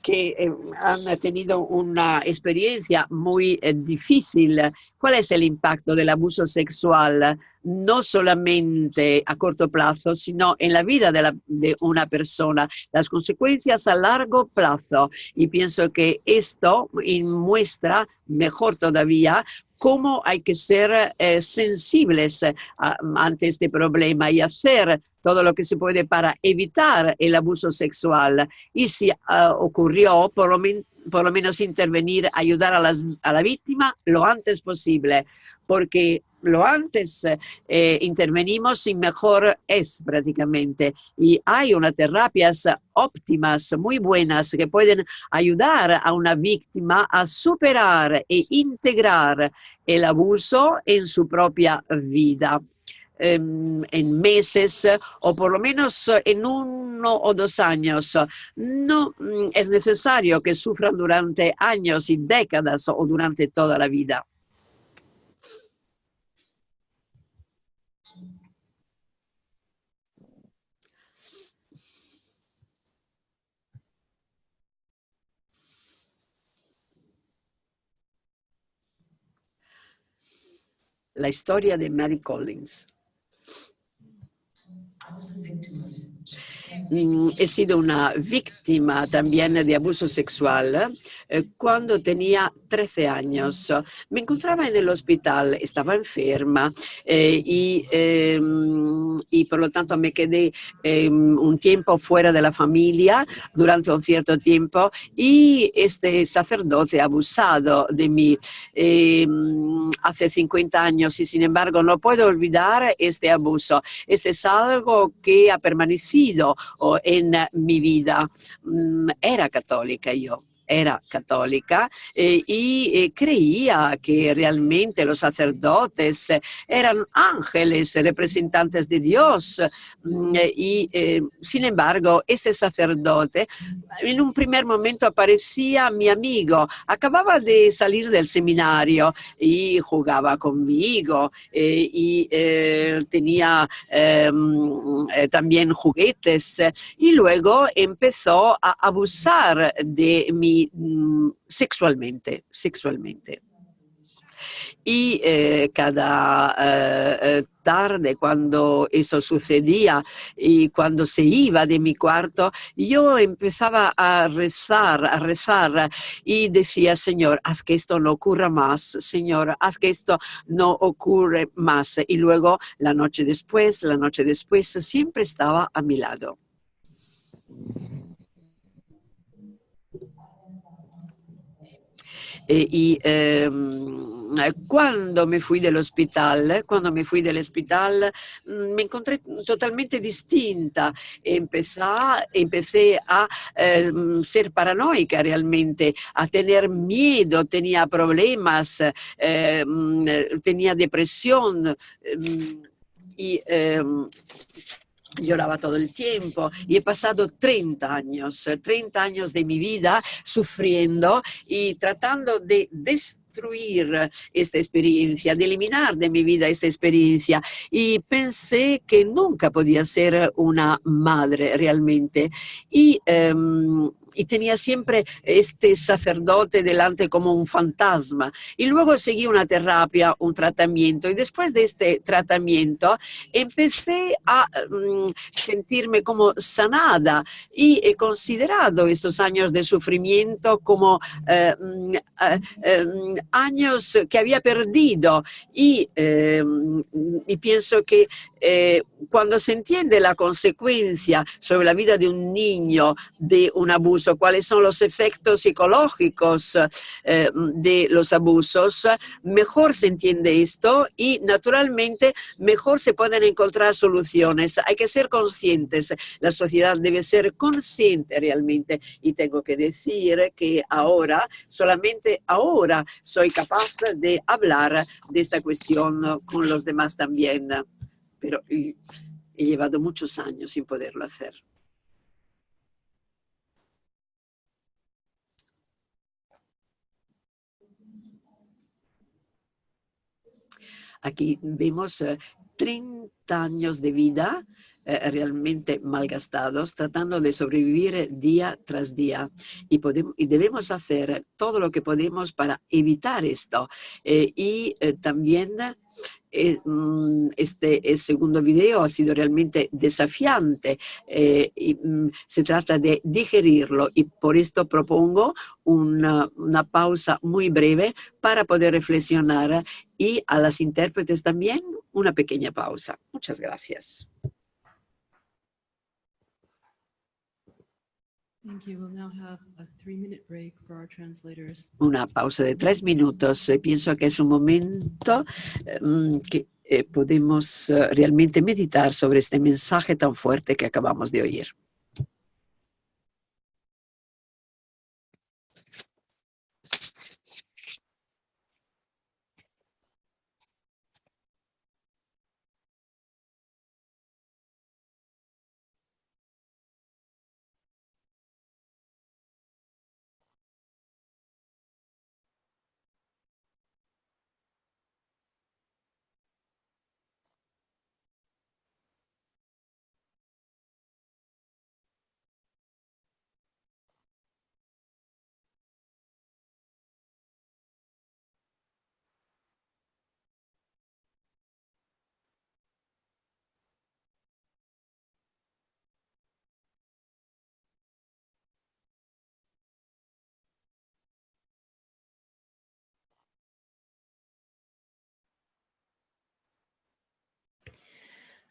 Speaker 1: que han tenido una experiencia muy difícil. ¿Cuál es el impacto del abuso sexual? No solamente a corto plazo, sino en la vida de una persona, las consecuencias a largo plazo. Y pienso que esto muestra mejor todavía cómo hay que ser sensibles ante este problema y hacer todo lo que se puede para evitar el abuso sexual. Y si ocurrió, por lo menos intervenir, ayudar a la víctima lo antes posible, porque lo antes intervenimos y mejor es prácticamente. Y hay unas terapias óptimas, muy buenas, que pueden ayudar a una víctima a superar e integrar el abuso en su propia vida. En meses o por lo menos en 1 o 2 años. No es necesario que sufran durante años y décadas o durante toda la vida. La historia de Mary Collins. He sido una víctima también de abuso sexual cuando tenía 13 años. Me encontraba en el hospital, estaba enferma y por lo tanto me quedé un tiempo fuera de la familia durante un cierto tiempo y este sacerdote ha abusado de mí hace 50 años y sin embargo no puedo olvidar este abuso. Este es algo que ha permanecido en mi vida. Era católica yo. Era católica y creía que realmente los sacerdotes eran ángeles, representantes de Dios. Sin embargo, ese sacerdote en un primer momento parecía mi amigo. Acababa de salir del seminario y jugaba conmigo y tenía también juguetes y luego empezó a abusar de mí sexualmente. Y cada tarde cuando eso sucedía y cuando se iba de mi cuarto, yo empezaba a rezar y decía, Señor, haz que esto no ocurra más, Señor, haz que esto no ocurra más. Y luego la noche después, siempre estaba a mi lado. Cuando me fui del hospital, me encontré totalmente distinta. Empecé a ser paranoica realmente, a tener miedo, tenía problemas, tenía depresión y lloraba todo el tiempo y he pasado 30 años de mi vida sufriendo y tratando de destruir esta experiencia, de eliminar de mi vida esta experiencia. Y pensé que nunca podía ser una madre realmente. Y tenía siempre este sacerdote delante como un fantasma. Y luego seguí una terapia, un tratamiento. Y después de este tratamiento empecé a sentirme como sanada y he considerado estos años de sufrimiento como años que había perdido y pienso que cuando se entiende la consecuencia sobre la vida de un niño de un abuso, cuáles son los efectos psicológicos de los abusos, mejor se entiende esto y naturalmente mejor se pueden encontrar soluciones. Hay que ser conscientes, la sociedad debe ser consciente realmente y tengo que decir que ahora, solamente ahora, soy capaz de hablar de esta cuestión con los demás también, pero he llevado muchos años sin poderlo hacer. Aquí vemos 30 años de vida realmente malgastados, tratando de sobrevivir día tras día. Y debemos hacer todo lo que podemos para evitar esto. También este el segundo video ha sido realmente desafiante. Se trata de digerirlo y por esto propongo una pausa muy breve para poder reflexionar y a las intérpretes también una pequeña pausa. Muchas gracias.
Speaker 6: Thank you. We'll now have a 3-minute break for our translators.
Speaker 1: Una pausa de 3 minutos. Pienso que es un momento que podemos realmente meditar sobre este mensaje tan fuerte que acabamos de oír.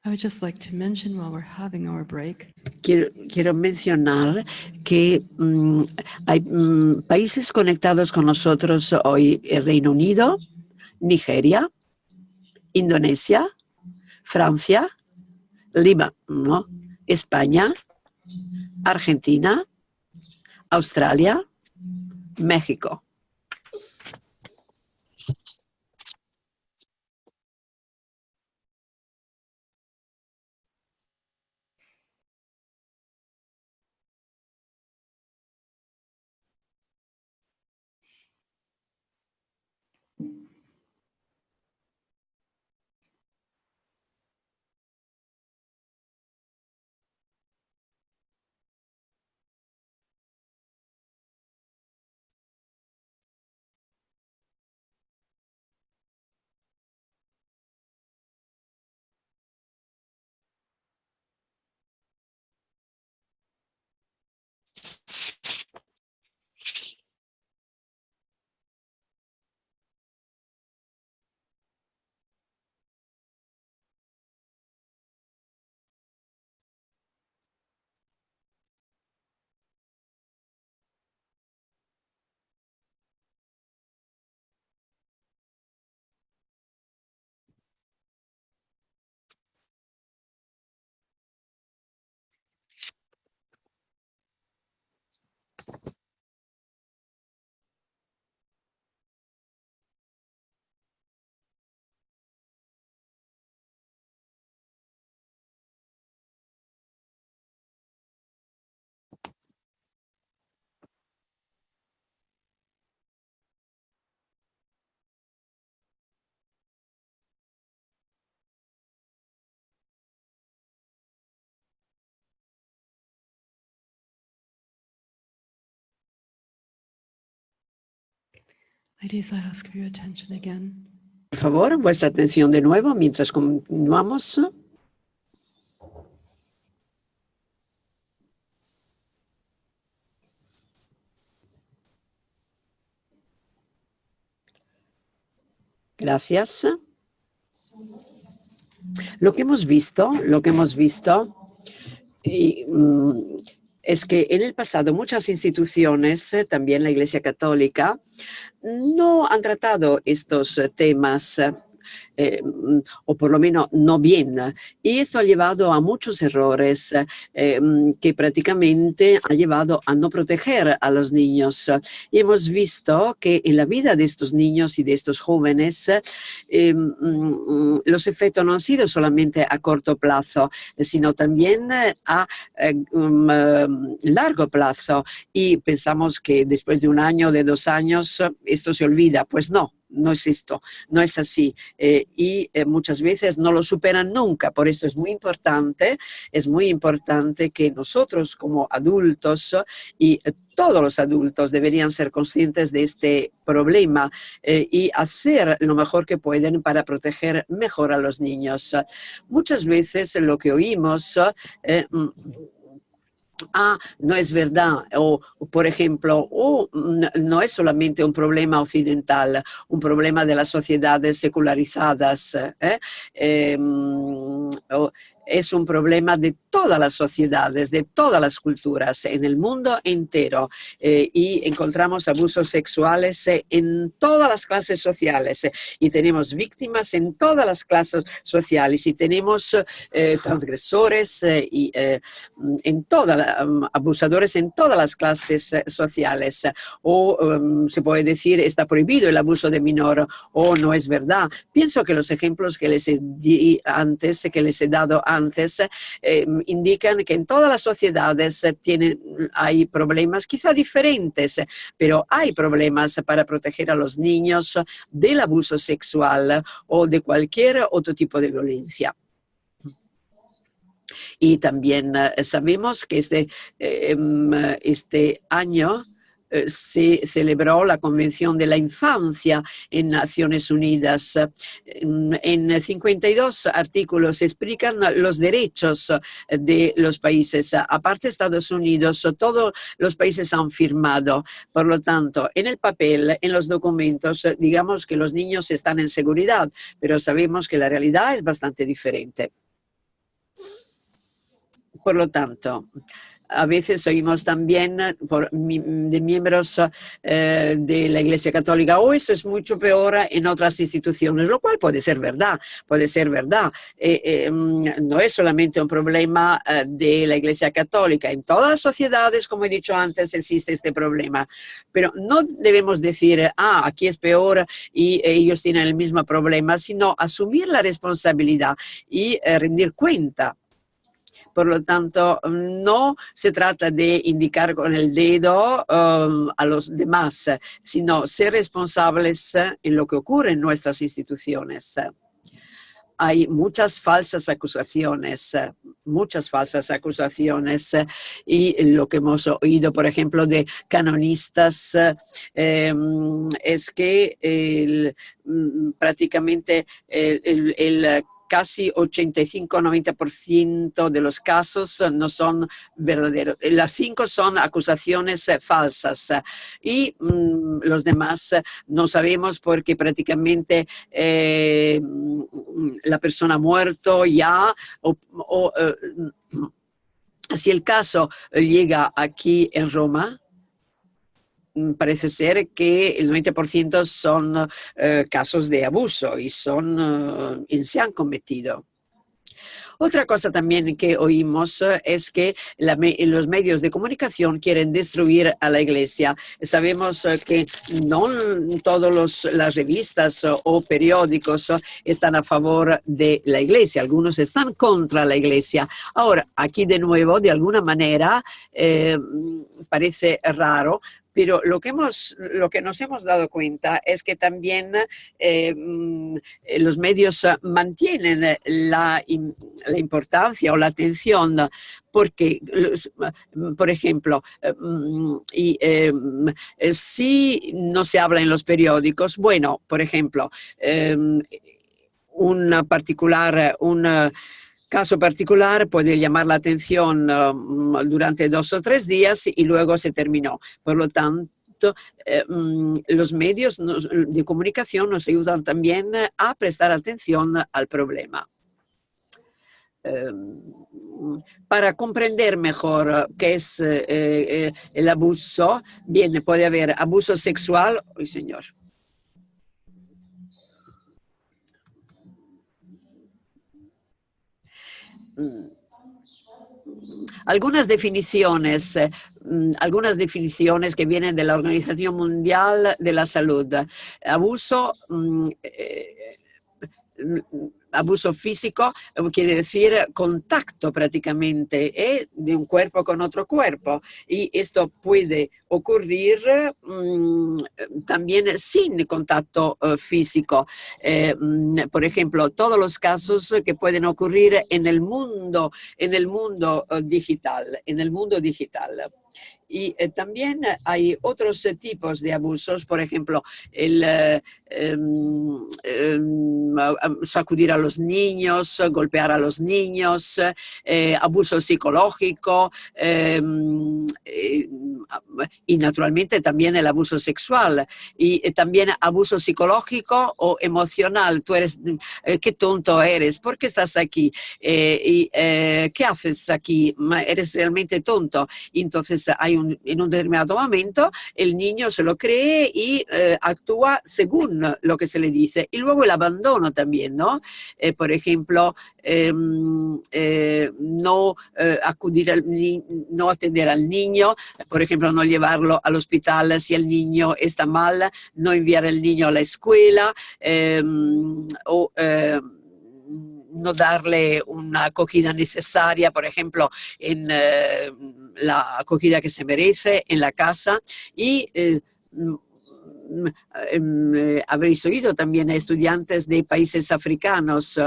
Speaker 6: I would just like to mention while we're having our break,
Speaker 1: Quiero mencionar que hay países conectados con nosotros hoy: el Reino Unido, Nigeria, Indonesia, Francia, Líbano, España, Argentina, Australia, México.
Speaker 6: Ladies, I ask for your attention again.
Speaker 1: Por favor, vuestra atención de nuevo mientras continuamos. Gracias. Lo que hemos visto es que en el pasado muchas instituciones, también la Iglesia Católica, no han tratado estos temas, o por lo menos no bien. Y esto ha llevado a muchos errores que prácticamente ha llevado a no proteger a los niños. Y hemos visto que en la vida de estos niños y de estos jóvenes los efectos no han sido solamente a corto plazo, sino también a largo plazo. Y pensamos que después de un año, de 2 años, esto se olvida. Pues no. No es esto, no es así. Y muchas veces no lo superan nunca. Por eso es muy importante que nosotros como adultos y todos los adultos deberían ser conscientes de este problema y hacer lo mejor que pueden para proteger mejor a los niños. Muchas veces lo que oímos no es verdad, o por ejemplo, no es solamente un problema occidental, un problema de las sociedades secularizadas, es un problema de todas las sociedades, de todas las culturas, en el mundo entero. Y encontramos abusos sexuales en todas las clases sociales y tenemos víctimas en todas las clases sociales y tenemos transgresores y abusadores en todas las clases sociales. O se puede decir está prohibido el abuso de menor o no es verdad. Pienso que los ejemplos que les he dado antes indican que en todas las sociedades hay problemas quizá diferentes, pero hay problemas para proteger a los niños del abuso sexual o de cualquier otro tipo de violencia. Y también sabemos que este año se celebró la Convención de la Infancia en Naciones Unidas. En 52 artículos se explican los derechos de los países. Aparte de Estados Unidos, todos los países han firmado. Por lo tanto, en el papel, en los documentos, digamos que los niños están en seguridad, pero sabemos que la realidad es bastante diferente. Por lo tanto, a veces oímos también de miembros de la Iglesia Católica, esto es mucho peor en otras instituciones, lo cual puede ser verdad, no es solamente un problema de la Iglesia Católica. En todas las sociedades, como he dicho antes, existe este problema. Pero no debemos decir, aquí es peor y ellos tienen el mismo problema, sino asumir la responsabilidad y rendir cuenta. Por lo tanto, no se trata de indicar con el dedo a los demás, sino ser responsables en lo que ocurre en nuestras instituciones. Hay muchas falsas acusaciones y lo que hemos oído, por ejemplo, de canonistas es que prácticamente el casi 85-90% de los casos no son verdaderos. Las 5 son acusaciones falsas y los demás no sabemos porque prácticamente la persona ha muerto ya si el caso llega aquí en Roma, parece ser que el 90% son casos de abuso y se han cometido. Otra cosa también que oímos es que los medios de comunicación quieren destruir a la Iglesia. Sabemos que no todas las revistas o periódicos están a favor de la Iglesia. Algunos están contra la Iglesia. Ahora, aquí de nuevo, de alguna manera, parece raro, Pero lo que nos hemos dado cuenta es que también los medios mantienen la importancia o la atención porque, por ejemplo, si no se habla en los periódicos, bueno, por ejemplo, un caso particular puede llamar la atención durante 2 o 3 días y luego se terminó. Por lo tanto, los medios de comunicación nos ayudan también a prestar atención al problema. Para comprender mejor qué es el abuso, bien, puede haber abuso sexual. ¡Ay, señor! Algunas definiciones que vienen de la Organización Mundial de la Salud. Abuso físico quiere decir contacto prácticamente de un cuerpo con otro cuerpo, y esto puede ocurrir también sin contacto físico. Por ejemplo, todos los casos que pueden ocurrir en el mundo digital. Y también hay otros tipos de abusos, por ejemplo, el sacudir a los niños, golpear a los niños, abuso psicológico y naturalmente también el abuso sexual y también abuso psicológico o emocional. Tú eres, qué tonto eres, ¿por qué estás aquí? ¿Qué haces aquí? Eres realmente tonto. Y entonces en un determinado momento el niño se lo cree y actúa según lo que se le dice. Y luego el abandono también, ¿no? Por ejemplo, no atender al niño, por ejemplo, no llevarlo al hospital si el niño está mal, no enviar al niño a la escuela, o no darle una acogida necesaria, por ejemplo, en la acogida que se merece en la casa. Y habréis oído también a estudiantes de países africanos,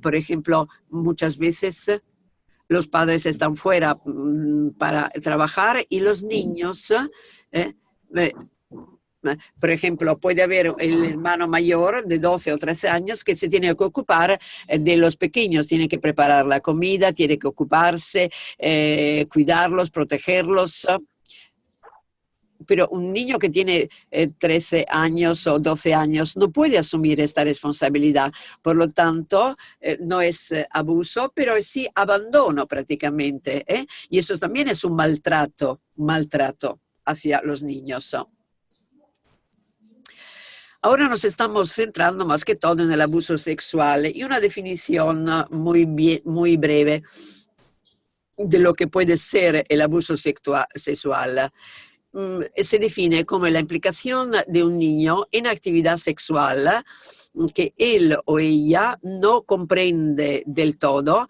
Speaker 1: por ejemplo, muchas veces los padres están fuera para trabajar y los niños, por ejemplo, puede haber el hermano mayor de 12 o 13 años que se tiene que ocupar de los pequeños, tiene que preparar la comida, tiene que ocuparse, cuidarlos, protegerlos. Pero un niño que tiene 13 años o 12 años no puede asumir esta responsabilidad. Por lo tanto, no es abuso, pero es sí abandono prácticamente. Y eso también es un maltrato hacia los niños. Ahora nos estamos centrando más que todo en el abuso sexual y una definición muy breve de lo que puede ser el abuso sexual. Se define como la implicación de un niño en actividad sexual que él o ella no comprende del todo,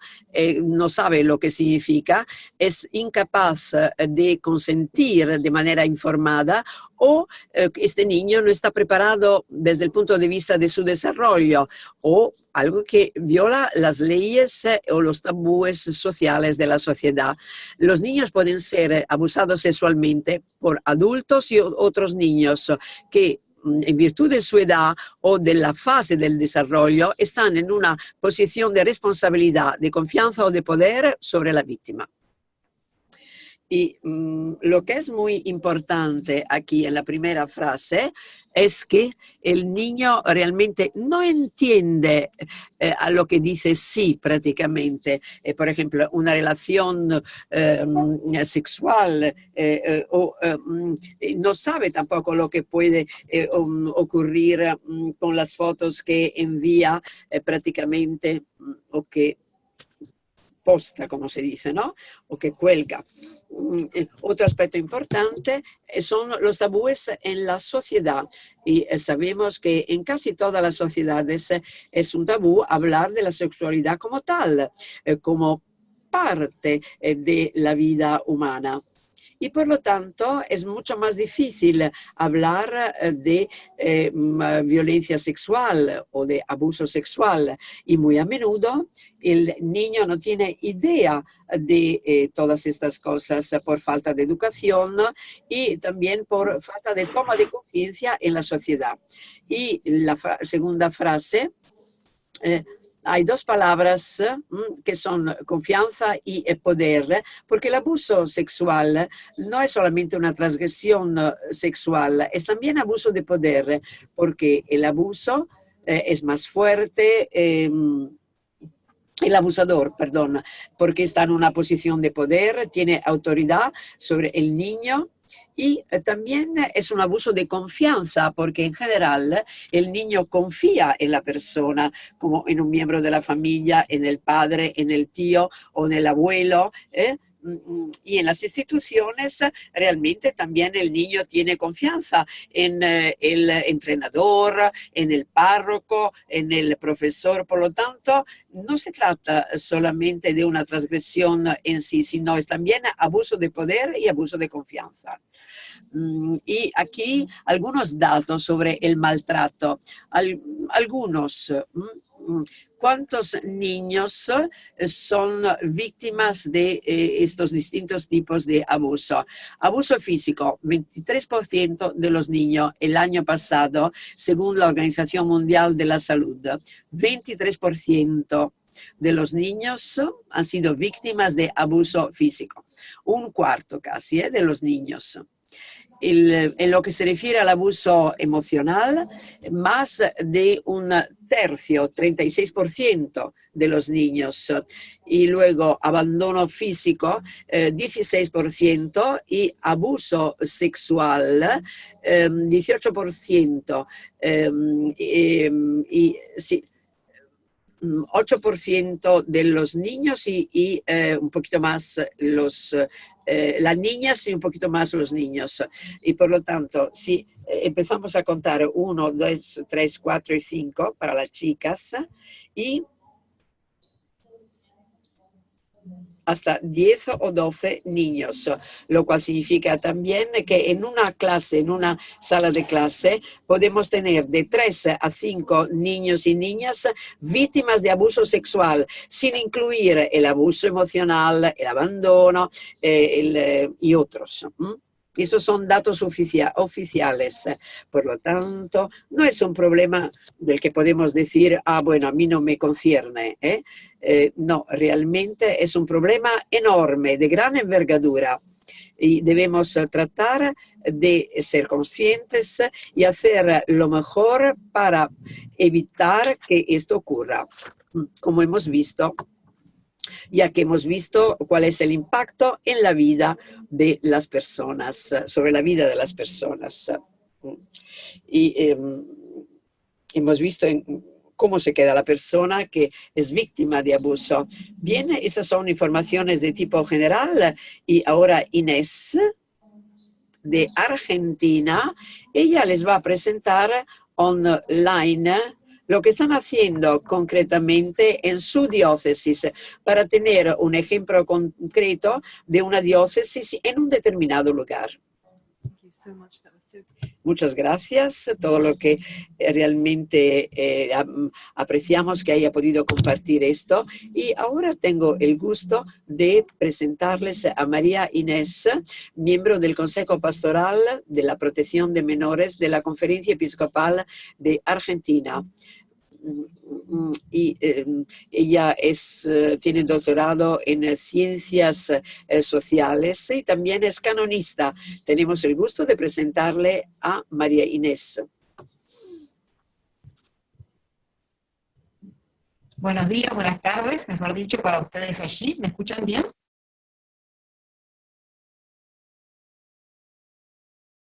Speaker 1: no sabe lo que significa, es incapaz de consentir de manera informada, o este niño no está preparado desde el punto de vista de su desarrollo, o algo que viola las leyes o los tabúes sociales de la sociedad. Los niños pueden ser abusados sexualmente por adultos y otros niños que en virtud de su edad o de la fase del desarrollo están en una posición de responsabilidad, de confianza o de poder sobre la víctima. Y lo que es muy importante aquí en la primera frase es que el niño realmente no entiende a lo que dice sí prácticamente. Por ejemplo, una relación sexual o no sabe tampoco lo que puede ocurrir con las fotos que envía prácticamente o que posta, como se dice, ¿no? O que cuelga. Otro aspecto importante son los tabúes en la sociedad. Y sabemos que en casi todas las sociedades es un tabú hablar de la sexualidad como tal, como parte de la vida humana. y por lo tanto es mucho más difícil hablar de violencia sexual o de abuso sexual, y muy a menudo el niño no tiene idea de todas estas cosas por falta de educación y también por falta de toma de conciencia en la sociedad. Y la segunda frase, hay dos palabras que son confianza y poder, porque el abuso sexual no es solamente una transgresión sexual, es también abuso de poder, porque el abuso es más fuerte. El abusador, perdón, porque está en una posición de poder, tiene autoridad sobre el niño. Y también es un abuso de confianza, porque en general el niño confía en la persona, como en un miembro de la familia, en el padre, en el tío o en el abuelo. Y en las instituciones realmente también el niño tiene confianza en el entrenador, en el párroco, en el profesor. Por lo tanto, no se trata solamente de una transgresión en sí, sino es también abuso de poder y abuso de confianza. Y aquí algunos datos sobre el maltrato. Algunos. ¿Cuántos niños son víctimas de estos distintos tipos de abuso? Abuso físico, 23% de los niños el año pasado, según la Organización Mundial de la Salud. 23% de los niños han sido víctimas de abuso físico. Un cuarto casi de los niños. En lo que se refiere al abuso emocional, más de un tercio, 36% de los niños. Y luego abandono físico, 16%, y abuso sexual, 18%. Sí, 8% de los niños y un poquito más las niñas y un poquito más los niños. Y por lo tanto, si empezamos a contar 1, 2, 3, 4 y 5 para las chicas y hasta 10 o 12 niños, lo cual significa también que en una clase, en una sala de clase, podemos tener de 3 a 5 niños y niñas víctimas de abuso sexual, sin incluir el abuso emocional, el abandono y otros. Esos son datos oficiales. Por lo tanto, no es un problema del que podemos decir, bueno, a mí no me concierne. No, realmente es un problema enorme, de gran envergadura. Y debemos tratar de ser conscientes y hacer lo mejor para evitar que esto ocurra, como hemos visto, ya que hemos visto cuál es el impacto en la vida de las personas, sobre la vida de las personas. Y hemos visto cómo se queda la persona que es víctima de abuso. Bien, estas son informaciones de tipo general. Y ahora Inés, de Argentina, ella les va a presentar online lo que están haciendo concretamente en su diócesis para tener un ejemplo concreto de una diócesis en un determinado lugar.
Speaker 6: Thank you so much. That was so
Speaker 1: Muchas gracias, todo lo que realmente apreciamos que haya podido compartir esto. Y ahora tengo el gusto de presentarles a María Inés, miembro del Consejo Pastoral de la Protección de Menores de la Conferencia Episcopal de Argentina. Y ella tiene doctorado en ciencias sociales y también es canonista. Tenemos el gusto de presentarle a María Inés.
Speaker 7: Buenos días, buenas tardes, mejor dicho, para ustedes allí. ¿Me escuchan bien?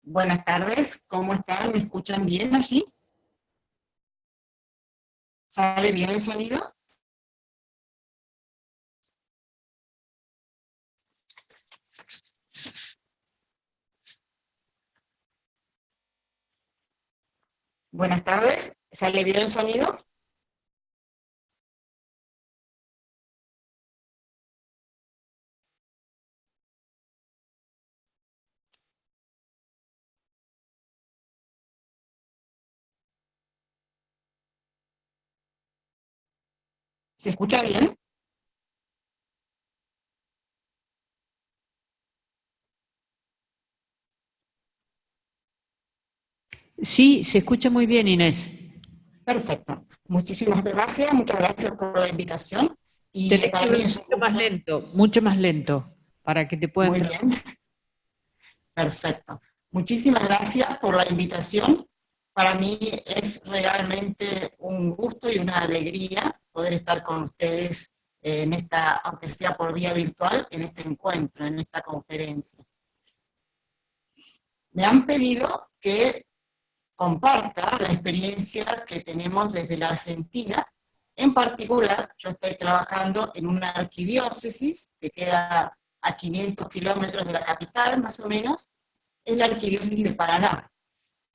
Speaker 7: Buenas tardes, ¿cómo están? ¿Me escuchan bien allí? ¿Sale bien el sonido? Buenas tardes, ¿sale bien el sonido? ¿Se escucha bien?
Speaker 4: Sí, se escucha muy bien, Inés.
Speaker 7: Perfecto. Muchísimas gracias, muchas gracias por la invitación. Y
Speaker 4: Tenés que
Speaker 7: para mí
Speaker 4: hablar
Speaker 7: es un
Speaker 4: mucho más lento, para que te pueda
Speaker 7: Muy
Speaker 4: entrar.
Speaker 7: bien, perfecto. Muchísimas gracias por la invitación. Para mí es realmente un gusto y una alegría poder estar con ustedes en esta, aunque sea por vía virtual, en este encuentro, en esta conferencia. Me han pedido que comparta la experiencia que tenemos desde la Argentina. En particular, yo estoy trabajando en una arquidiócesis que queda a 500 kilómetros de la capital, más o menos, es la arquidiócesis de Paraná.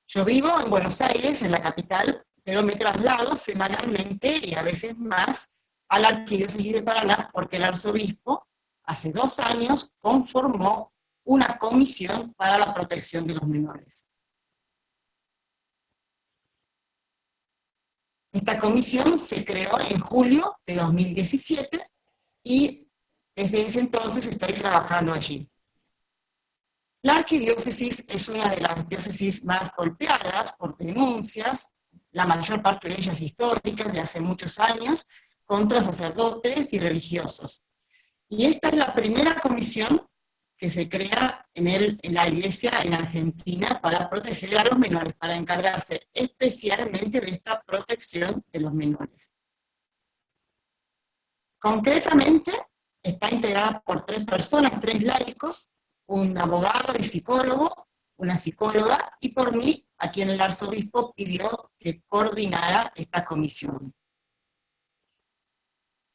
Speaker 7: Yo vivo en Buenos Aires, en la capital, pero me traslado semanalmente y a veces más a la arquidiócesis de Paraná porque el arzobispo hace 2 años conformó una comisión para la protección de los menores. Esta comisión se creó en julio de 2017 y desde ese entonces estoy trabajando allí. La arquidiócesis es una de las diócesis más golpeadas por denuncias, la mayor parte de ellas históricas, de hace muchos años, contra sacerdotes y religiosos. Y esta es la primera comisión que se crea en la iglesia en Argentina para proteger a los menores, para encargarse especialmente de esta protección de los menores. Concretamente, está integrada por 3 personas, 3 laicos, un abogado y psicólogo, una psicóloga, y por mí, a quien el arzobispo pidió que coordinara esta comisión.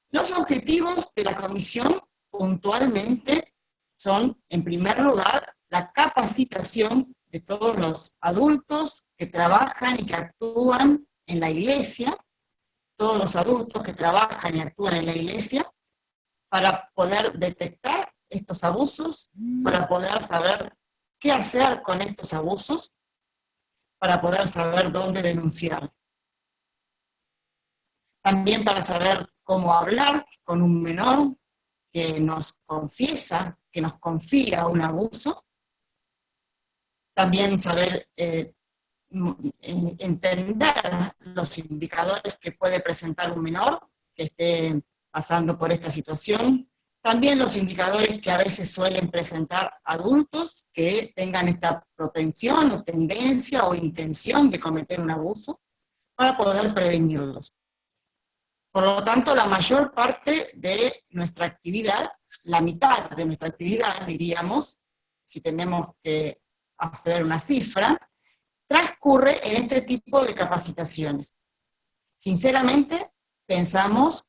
Speaker 7: Los objetivos de la comisión puntualmente son, en primer lugar, la capacitación de todos los adultos que trabajan y que actúan en la iglesia, todos los adultos que trabajan y actúan en la iglesia, para poder detectar estos abusos, para poder saber qué hacer con estos abusos, para poder saber dónde denunciar. También para saber cómo hablar con un menor que nos confiesa, que nos confía un abuso. También saber entender los indicadores que puede presentar un menor que esté pasando por esta situación. También los indicadores que a veces suelen presentar adultos que tengan esta propensión o tendencia o intención de cometer un abuso, para poder prevenirlos. Por lo tanto, la mayor parte de nuestra actividad, la mitad de nuestra actividad, diríamos, si tenemos que hacer una cifra, transcurre en este tipo de capacitaciones. Sinceramente, pensábamos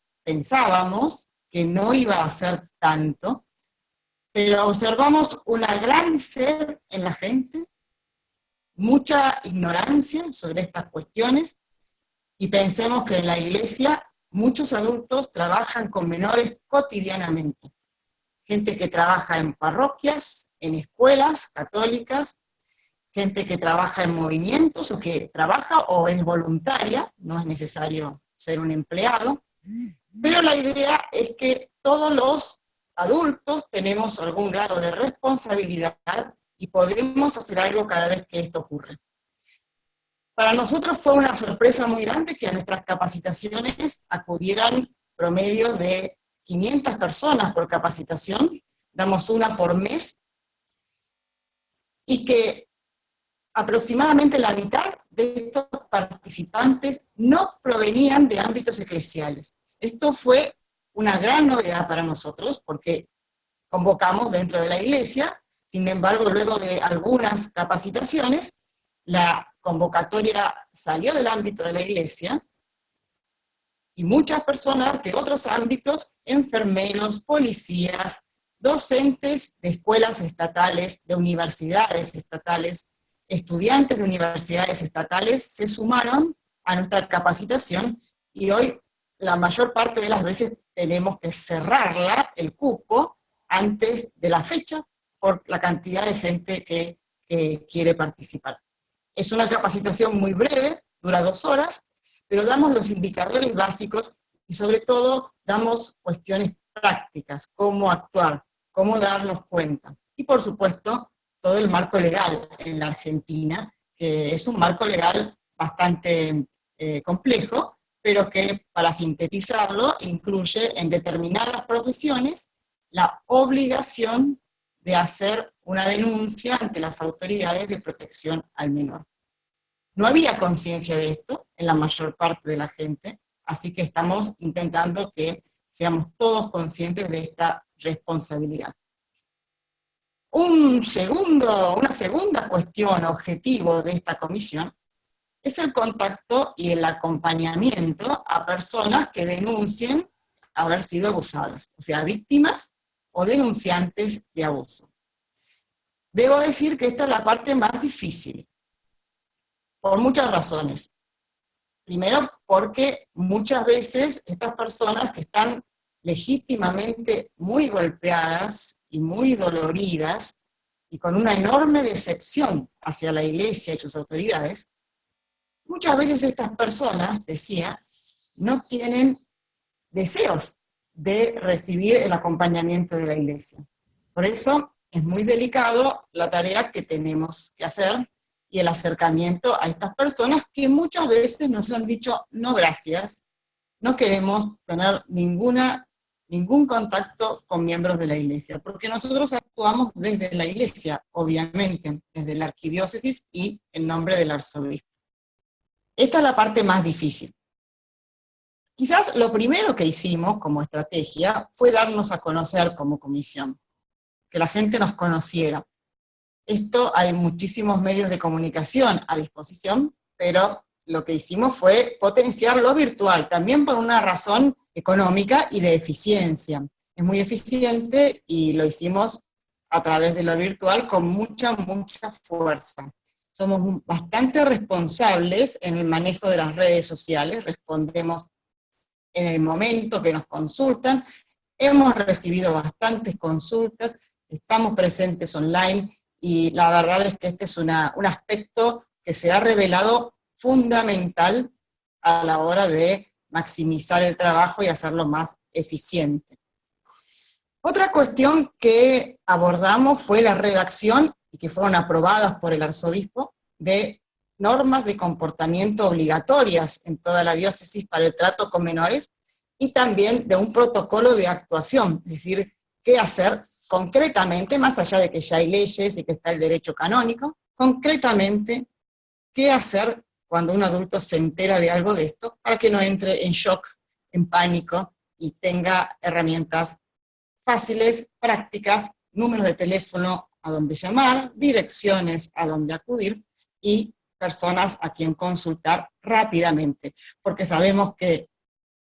Speaker 7: que no iba a ser tanto, pero observamos una gran sed en la gente, mucha ignorancia sobre estas cuestiones, y pensemos que en la iglesia muchos adultos trabajan con menores cotidianamente. Gente que trabaja en parroquias, en escuelas católicas, gente que trabaja en movimientos, o que trabaja o es voluntaria, no es necesario ser un empleado, pero la idea es que todos los adultos tenemos algún grado de responsabilidad y podemos hacer algo cada vez que esto ocurre. Para nosotros fue una sorpresa muy grande que a nuestras capacitaciones acudieran promedio de 500 personas por capacitación, damos una por mes, y que aproximadamente la mitad de estos participantes no provenían de ámbitos eclesiales. Esto fue una gran novedad para nosotros, porque convocamos dentro de la iglesia, sin embargo, luego de algunas capacitaciones, la convocatoria salió del ámbito de la iglesia, y muchas personas de otros ámbitos, enfermeros, policías, docentes de escuelas estatales, de universidades estatales, estudiantes de universidades estatales, se sumaron a nuestra capacitación, y hoy la mayor parte de las veces tenemos que cerrarla, el cupo, antes de la fecha, por la cantidad de gente que quiere participar. Es una capacitación muy breve, dura 2 horas, pero damos los indicadores básicos y y sobre todo damos cuestiones prácticas, cómo actuar, cómo darnos cuenta. Y por supuesto, todo el marco legal en la Argentina, que es un marco legal bastante complejo, pero que, para sintetizarlo, incluye en determinadas profesiones la obligación de hacer una denuncia ante las autoridades de protección al menor. No había conciencia de esto en la mayor parte de la gente, así que estamos intentando que seamos todos conscientes de esta responsabilidad. Una segunda cuestión, objetivo de esta comisión, es el contacto y el acompañamiento a personas que denuncien haber sido abusadas, o sea, víctimas o denunciantes de abuso. Debo decir que esta es la parte más difícil, por muchas razones. Primero, porque muchas veces estas personas que están legítimamente muy golpeadas y muy doloridas, y con una enorme decepción hacia la Iglesia y sus autoridades, muchas veces estas personas, decía, no tienen deseos de recibir el acompañamiento de la Iglesia. Por eso es muy delicado la tarea que tenemos que hacer y el acercamiento a estas personas que muchas veces nos han dicho, no gracias, no queremos tener ningún contacto con miembros de la Iglesia, porque nosotros actuamos desde la Iglesia, obviamente, desde la arquidiócesis y en nombre del arzobispo. Esta es la parte más difícil. Quizás lo primero que hicimos como estrategia fue darnos a conocer como comisión, que la gente nos conociera. Esto hay muchísimos medios de comunicación a disposición, pero lo que hicimos fue potenciar lo virtual, también por una razón económica y de eficiencia. Es muy eficiente y lo hicimos a través de lo virtual con mucha fuerza. Somos bastante responsables en el manejo de las redes sociales, respondemos en el momento que nos consultan, hemos recibido bastantes consultas, estamos presentes online, y la verdad es que este es un aspecto que se ha revelado fundamental a la hora de maximizar el trabajo y hacerlo más eficiente. Otra cuestión que abordamos fue la redacción, y que fueron aprobadas por el arzobispo, de normas de comportamiento obligatorias en toda la diócesis para el trato con menores, y también de un protocolo de actuación, es decir, qué hacer concretamente, más allá de que ya hay leyes y que está el derecho canónico, concretamente, qué hacer cuando un adulto se entera de algo de esto, para que no entre en shock, en pánico, y tenga herramientas fáciles, prácticas, números de teléfono a donde llamar, direcciones a donde acudir, y personas a quien consultar rápidamente, porque sabemos que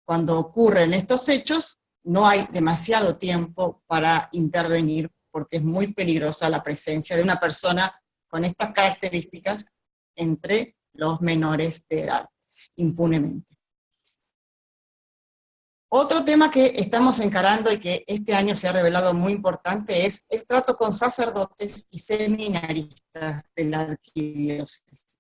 Speaker 7: cuando ocurren estos hechos, no hay demasiado tiempo para intervenir, porque es muy peligrosa la presencia de una persona con estas características entre los menores de edad, impunemente. Otro tema que estamos encarando y que este año se ha revelado muy importante es el trato con sacerdotes y seminaristas de la arquidiócesis.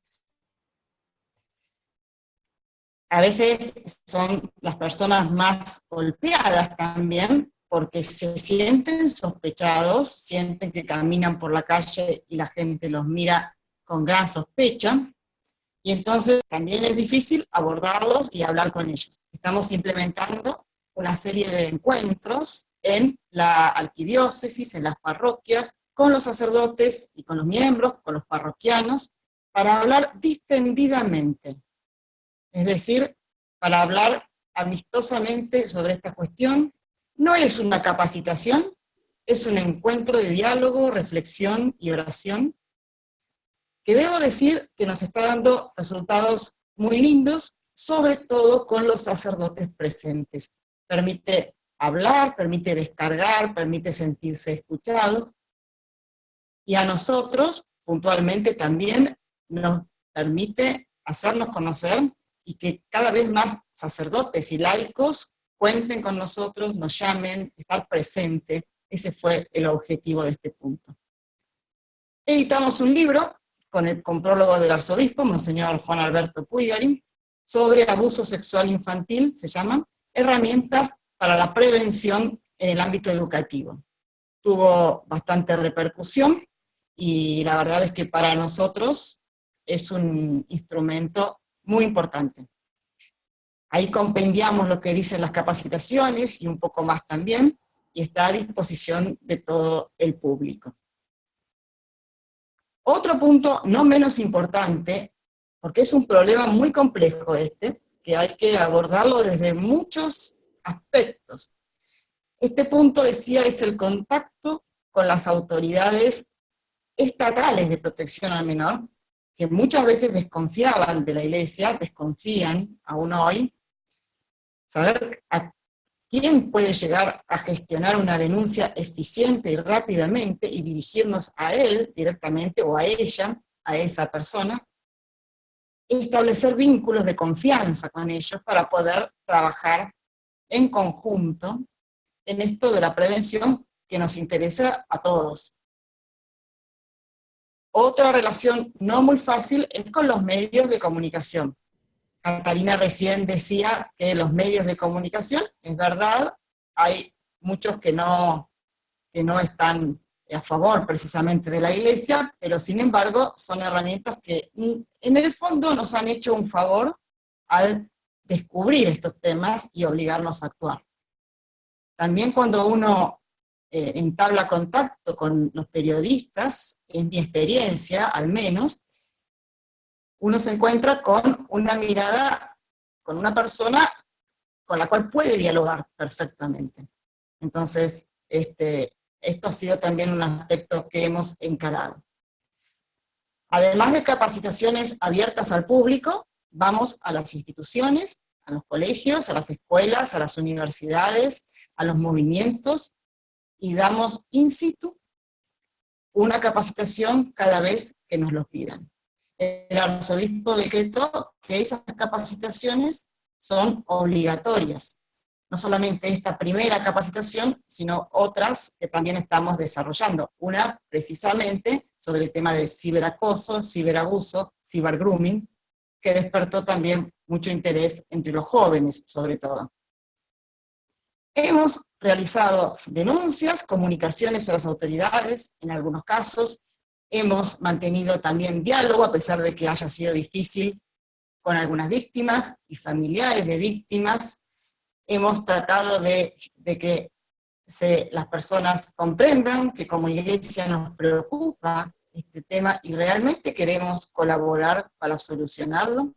Speaker 7: A veces son las personas más golpeadas también, porque se sienten sospechados, sienten que caminan por la calle y la gente los mira con gran sospecha, y entonces también es difícil abordarlos y hablar con ellos. Estamos implementando una serie de encuentros en la arquidiócesis, en las parroquias, con los sacerdotes y con los miembros, con los parroquianos, para hablar distendidamente. Es decir, para hablar amistosamente sobre esta cuestión. No es una capacitación, es un encuentro de diálogo, reflexión y oración, que debo decir que nos está dando resultados muy lindos, sobre todo con los sacerdotes presentes. Permite hablar, permite descargar, permite sentirse escuchado, y a nosotros, puntualmente, también nos permite hacernos conocer y que cada vez más sacerdotes y laicos cuenten con nosotros, nos llamen, estar presente. Ese fue el objetivo de este punto. Editamos un libro con prólogo del arzobispo, Monseñor Juan Alberto Puigari, sobre abuso sexual infantil, se llama, herramientas para la prevención en el ámbito educativo. Tuvo bastante repercusión y la verdad es que para nosotros es un instrumento muy importante. Ahí compendiamos lo que dicen las capacitaciones y un poco más también, y está a disposición de todo el público. Otro punto no menos importante, porque es un problema muy complejo que hay que abordarlo desde muchos aspectos. Este punto, decía, es el contacto con las autoridades estatales de protección al menor, que muchas veces desconfiaban de la Iglesia, desconfían aún hoy. Saber a quién puede llegar a gestionar una denuncia eficiente y rápidamente y dirigirnos a él directamente o a ella, a esa persona, establecer vínculos de confianza con ellos para poder trabajar en conjunto en esto de la prevención que nos interesa a todos. Otra relación no muy fácil es con los medios de comunicación. Catalina recién decía que los medios de comunicación, es verdad, hay muchos que no están a favor precisamente de la Iglesia, pero sin embargo son herramientas que en el fondo nos han hecho un favor al descubrir estos temas y obligarnos a actuar. También cuando uno entabla contacto con los periodistas, en mi experiencia al menos, uno se encuentra con una mirada, con una persona con la cual puede dialogar perfectamente. Entonces, esto ha sido también un aspecto que hemos encarado. Además de capacitaciones abiertas al público, vamos a las instituciones, a los colegios, a las escuelas, a las universidades, a los movimientos, y damos in situ una capacitación cada vez que nos lo pidan. El arzobispo decretó que esas capacitaciones son obligatorias. No solamente esta primera capacitación, sino otras que también estamos desarrollando. Una, precisamente, sobre el tema del ciberacoso, ciberabuso, cibergrooming, que despertó también mucho interés entre los jóvenes, sobre todo. Hemos realizado denuncias, comunicaciones a las autoridades, en algunos casos. Hemos mantenido también diálogo, a pesar de que haya sido difícil, con algunas víctimas y familiares de víctimas. Hemos tratado de que las personas comprendan que como Iglesia nos preocupa este tema y realmente queremos colaborar para solucionarlo.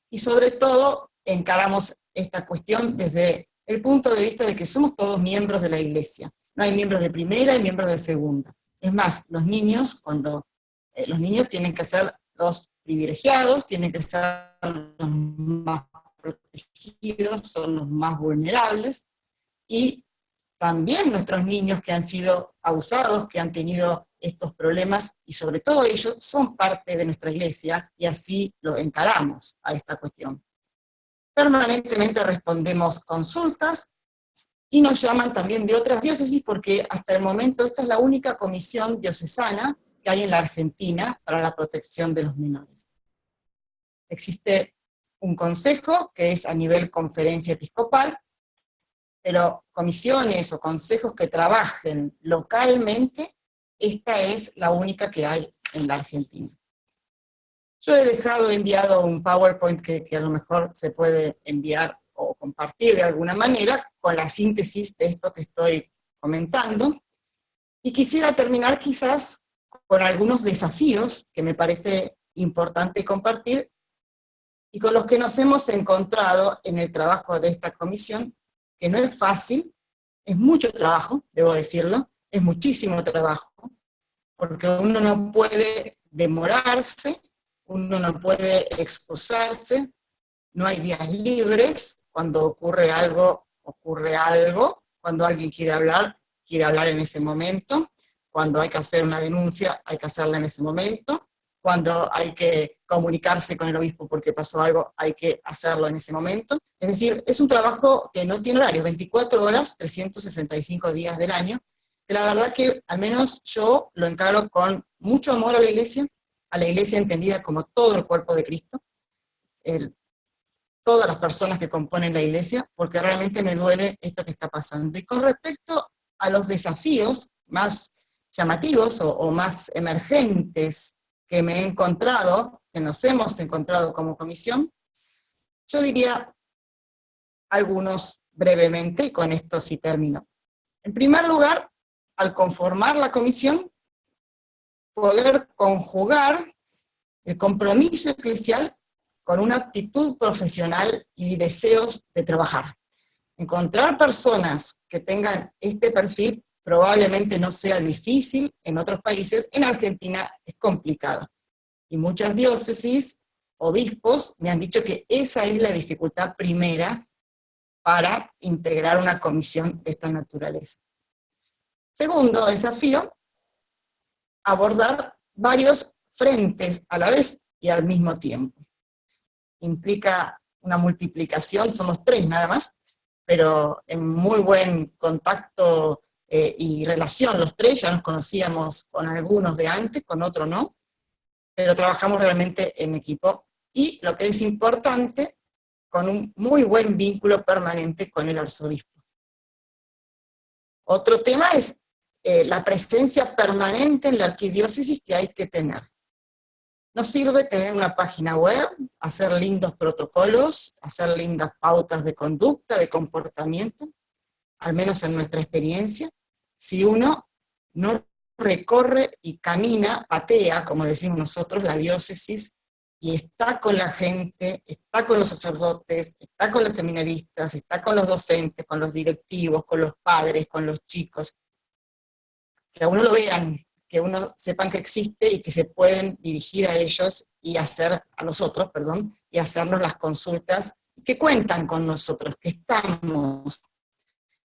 Speaker 7: Y sobre todo, encaramos esta cuestión desde el punto de vista de que somos todos miembros de la Iglesia. No hay miembros de primera y miembros de segunda. Es más, los niños tienen que ser los privilegiados, tienen que ser los más protegidos, son los más vulnerables, y también nuestros niños que han sido abusados, que han tenido estos problemas, y sobre todo ellos son parte de nuestra Iglesia, y así lo encaramos a esta cuestión. Permanentemente respondemos consultas, y nos llaman también de otras diócesis, porque hasta el momento esta es la única comisión diocesana que hay en la Argentina para la protección de los menores. Existe un consejo que es a nivel conferencia episcopal, pero comisiones o consejos que trabajen localmente, esta es la única que hay en la Argentina. Yo he enviado un PowerPoint que a lo mejor se puede enviar o compartir de alguna manera con la síntesis de esto que estoy comentando, y quisiera terminar quizás con algunos desafíos que me parece importante compartir y con los que nos hemos encontrado en el trabajo de esta comisión, que no es fácil, es mucho trabajo, debo decirlo, es muchísimo trabajo, porque uno no puede demorarse, uno no puede excusarse, no hay días libres, cuando ocurre algo, cuando alguien quiere hablar en ese momento, cuando hay que hacer una denuncia, hay que hacerla en ese momento, cuando hay que comunicarse con el obispo porque pasó algo, hay que hacerlo en ese momento. Es decir, es un trabajo que no tiene horario, 24 horas, 365 días del año, que la verdad que al menos yo lo encaro con mucho amor a la Iglesia entendida como todo el cuerpo de Cristo. todas las personas que componen la iglesia, porque realmente me duele esto que está pasando. Y con respecto a los desafíos más llamativos o más emergentes que me he encontrado, que nos hemos encontrado como comisión, yo diría algunos brevemente, y con esto sí termino. En primer lugar, al conformar la comisión, poder conjugar el compromiso eclesial con una actitud profesional y deseos de trabajar. Encontrar personas que tengan este perfil probablemente no sea difícil en otros países, en Argentina es complicado. Y muchas diócesis, obispos, me han dicho que esa es la dificultad primera para integrar una comisión de esta naturaleza. Segundo desafío, abordar varios frentes a la vez y al mismo tiempo. Implica una multiplicación, somos 3 nada más, pero en muy buen contacto y relación los 3, ya nos conocíamos con algunos de antes, con otros no, pero trabajamos realmente en equipo, y lo que es importante, con un muy buen vínculo permanente con el arzobispo. Otro tema es la presencia permanente en la arquidiócesis que hay que tener. No sirve tener una página web, hacer lindos protocolos, hacer lindas pautas de conducta, de comportamiento, al menos en nuestra experiencia, si uno no recorre y camina, patea, como decimos nosotros, la diócesis, y está con la gente, está con los sacerdotes, está con los seminaristas, está con los docentes, con los directivos, con los padres, con los chicos, que a uno lo vean, que uno sepan que existe y que se pueden dirigir a ellos y hacer, a los otros, perdón, y hacernos las consultas, que cuentan con nosotros, que estamos.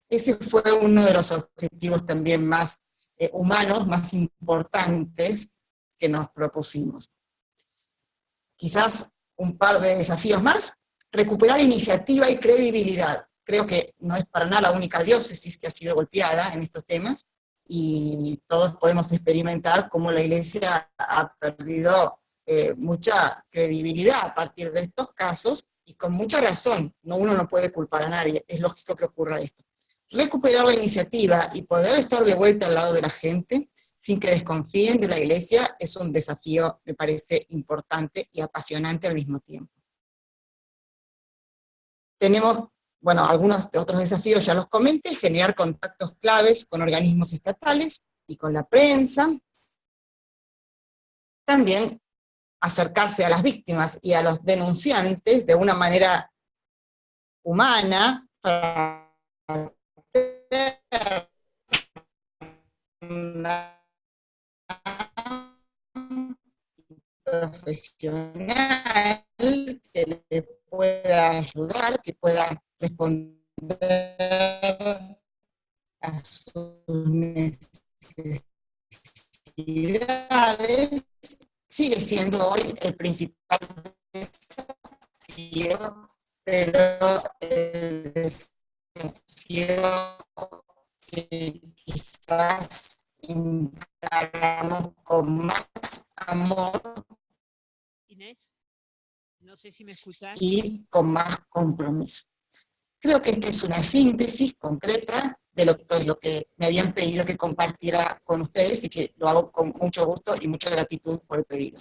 Speaker 7: Ese fue uno de los objetivos también más humanos, más importantes que nos propusimos. Quizás un par de desafíos más, recuperar iniciativa y credibilidad. Creo que no es para nada la única diócesis que ha sido golpeada en estos temas, y todos podemos experimentar cómo la Iglesia ha perdido mucha credibilidad a partir de estos casos, y con mucha razón. Uno no puede culpar a nadie, es lógico que ocurra esto. Recuperar la iniciativa y poder estar de vuelta al lado de la gente, sin que desconfíen de la Iglesia, es un desafío, me parece, importante y apasionante al mismo tiempo. Tenemos, bueno, algunos de otros desafíos ya los comenté: generar contactos claves con organismos estatales y con la prensa. También acercarse a las víctimas y a los denunciantes de una manera humana, para una profesional que le pueda ayudar, que pueda responder a sus necesidades, sigue siendo hoy el principal desafío, pero el desafío que quizás encaramos con más amor.
Speaker 4: Inés, no sé si me escuchas.
Speaker 7: Y con más compromiso. Creo que esta es una síntesis concreta de lo que me habían pedido que compartiera con ustedes, y que lo hago con mucho gusto y mucha gratitud por el pedido.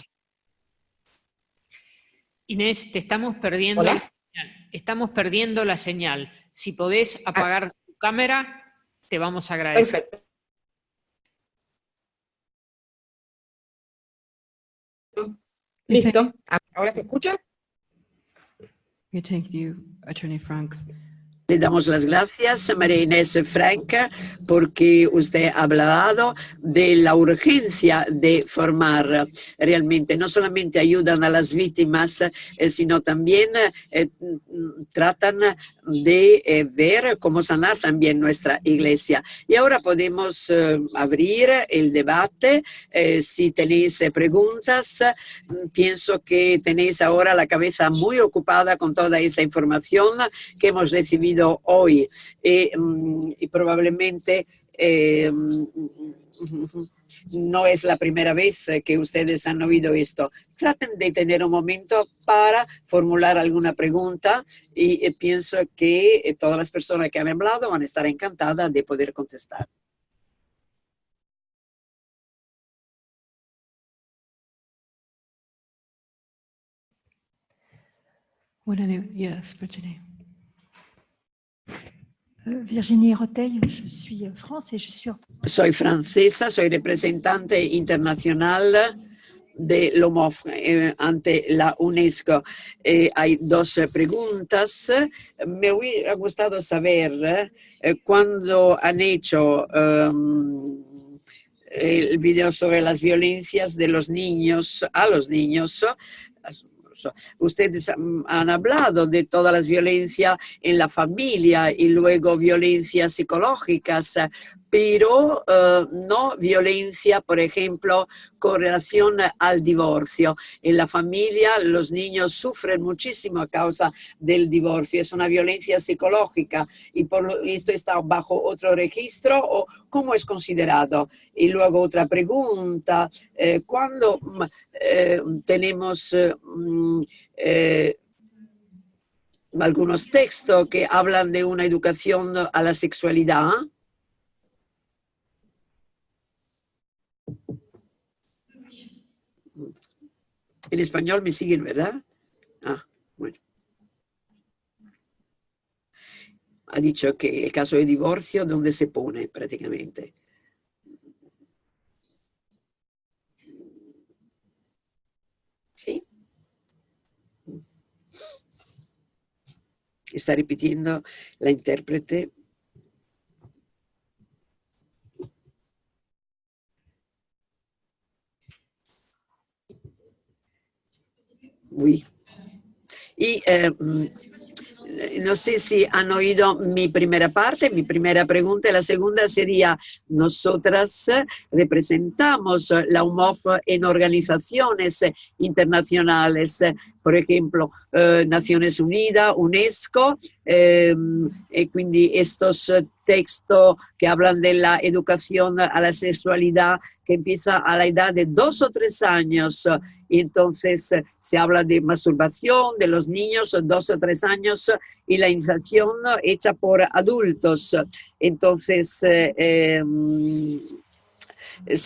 Speaker 4: Inés, te estamos perdiendo.
Speaker 7: ¿Hola?
Speaker 4: La señal. Estamos perdiendo la señal. Si podés apagar tu cámara, te vamos a agradecer.
Speaker 7: Perfecto. Listo. ¿Ahora se escucha?
Speaker 6: Thank you, Attorney Frank.
Speaker 1: Le damos las gracias, María Inés Frank, porque usted ha hablado de la urgencia de formar. Realmente no solamente ayudan a las víctimas, sino también tratan de ver cómo sanar también nuestra iglesia. Y ahora podemos abrir el debate. Si tenéis preguntas, pienso que tenéis ahora la cabeza muy ocupada con toda esta información que hemos recibido hoy, y probablemente No es la primera vez que ustedes han oído esto. Traten de tener un momento para formular alguna pregunta y pienso que todas las personas que han hablado van a estar encantadas de poder contestar.
Speaker 6: Yes, Virginie.
Speaker 8: Virginie Roteil, je suis France et je suis...
Speaker 1: Soy francesa, soy representante internacional de l'OMOF ante la UNESCO. Hay dos preguntas. Me hubiera gustado saber cuándo han hecho el video sobre las violencias de los niños a los niños. Ustedes han hablado de todas las violencias en la familia y luego violencias psicológicas, pero no violencia, por ejemplo, con relación al divorcio. En la familia los niños sufren muchísimo a causa del divorcio. Es una violencia psicológica y por esto está bajo otro registro o cómo es considerado. Y luego otra pregunta, cuando tenemos algunos textos que hablan de una educación a la sexualidad, en español me siguen, ¿verdad? Ah, bueno. Ha dicho que el caso de divorcio, ¿dónde se pone prácticamente? ¿Sí? Está repitiendo la intérprete. Oui. Y no sé si han oído mi primera parte, mi primera pregunta. La segunda sería, nosotras representamos la UMOF en organizaciones internacionales, por ejemplo, Naciones Unidas, UNESCO, y quindi estos textos que hablan de la educación a la sexualidad que empieza a la edad de 2 o 3 años. Y entonces se habla de masturbación de los niños 2 o 3 años y la iniciación hecha por adultos. Entonces se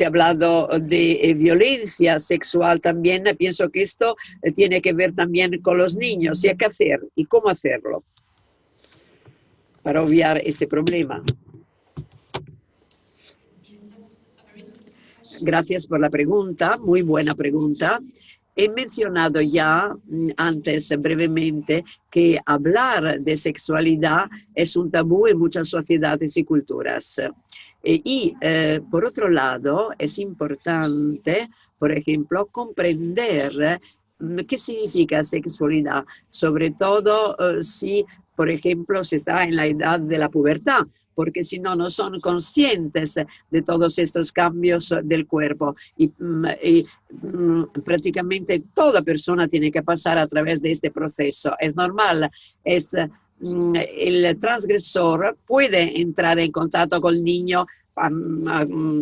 Speaker 1: ha hablado de violencia sexual también. Pienso que esto tiene que ver también con los niños y hay que hacer y cómo hacerlo para obviar este problema. Gracias por la pregunta, muy buena pregunta. He mencionado ya antes brevemente que hablar de sexualidad es un tabú en muchas sociedades y culturas. Por otro lado, es importante, por ejemplo, comprender qué significa sexualidad, sobre todo si, por ejemplo, se está en la edad de la pubertad, porque si no, no son conscientes de todos estos cambios del cuerpo. Y prácticamente toda persona tiene que pasar a través de este proceso. Es normal, el transgresor puede entrar en contacto con el niño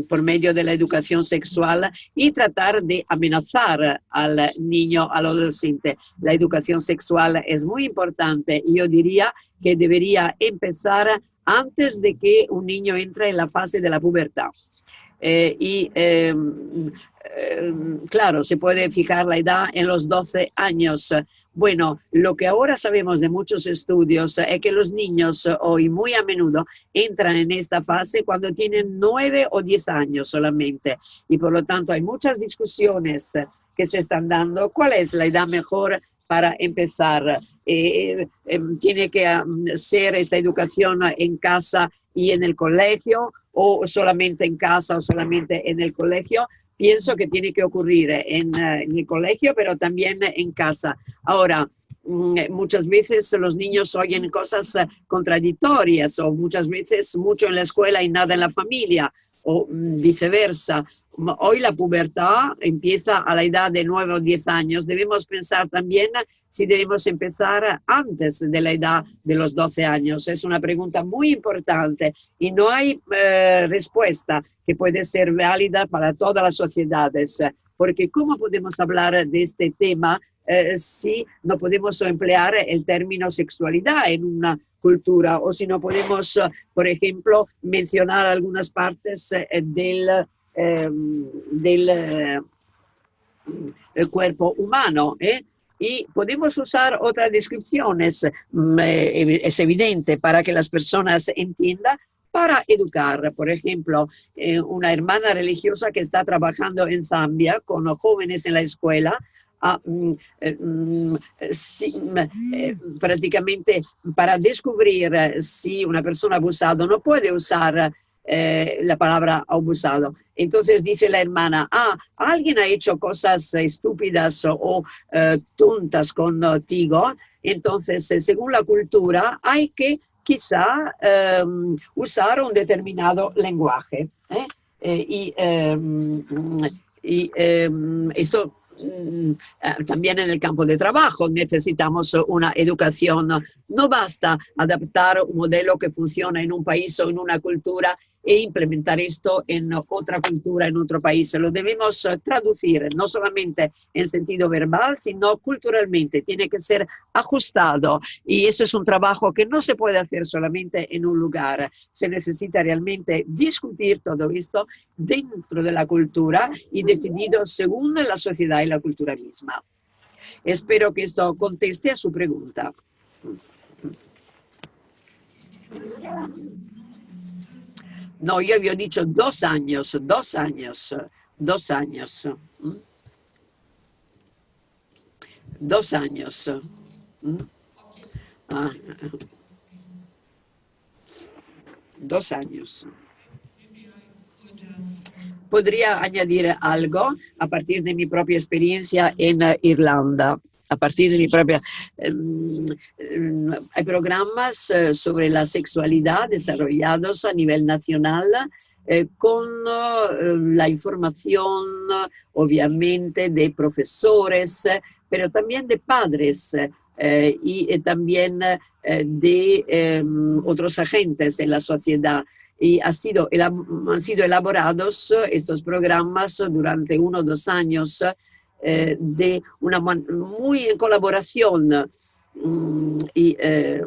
Speaker 1: por medio de la educación sexual y tratar de amenazar al niño, al adolescente. La educación sexual es muy importante y yo diría que debería empezar antes de que un niño entre en la fase de la pubertad. Claro, se puede fijar la edad en los 12 años. Bueno, lo que ahora sabemos de muchos estudios es que los niños hoy muy a menudo entran en esta fase cuando tienen 9 o 10 años solamente. Y por lo tanto hay muchas discusiones que se están dando. ¿Cuál es la edad mejor para empezar? ¿Tiene que ser esta educación en casa y en el colegio o solamente en casa o solamente en el colegio? Pienso que tiene que ocurrir en el colegio, pero también en casa. Ahora, muchas veces los niños oyen cosas contradictorias o muchas veces mucho en la escuela y nada en la familia. o viceversa. Hoy la pubertad empieza a la edad de 9 o 10 años. Debemos pensar también si debemos empezar antes de la edad de los 12 años. Es una pregunta muy importante y no hay respuesta que puede ser válida para todas las sociedades. Porque ¿cómo podemos hablar de este tema si no podemos emplear el término sexualidad en una cultura, o si no podemos, por ejemplo, mencionar algunas partes del cuerpo humano? Y podemos usar otras descripciones, es evidente, para que las personas entiendan, para educar. Por ejemplo, una hermana religiosa que está trabajando en Zambia con jóvenes en la escuela, prácticamente para descubrir si una persona ha abusado, no puede usar la palabra abusado. Entonces dice la hermana, alguien ha hecho cosas estúpidas o tontas contigo. Entonces, según la cultura, hay que quizá usar un determinado lenguaje. Esto también en el campo de trabajo necesitamos una educación. No basta adaptar un modelo que funciona en un país o en una cultura e implementar esto en otra cultura, en otro país. Lo debemos traducir, no solamente en sentido verbal, sino culturalmente. Tiene que ser ajustado y eso es un trabajo que no se puede hacer solamente en un lugar. Se necesita realmente discutir todo esto dentro de la cultura y decidido según la sociedad y la cultura misma. Espero que esto conteste a su pregunta. No, yo había dicho 2 años, 2 años, 2 años. 2 años. 2 años. Podría añadir algo a partir de mi propia experiencia en Irlanda. A partir de mi propia... hay programas sobre la sexualidad desarrollados a nivel nacional con la información, obviamente, de profesores, pero también de padres y también de otros agentes en la sociedad. Y han sido elaborados estos programas durante 1 o 2 años de una muy en colaboración y ha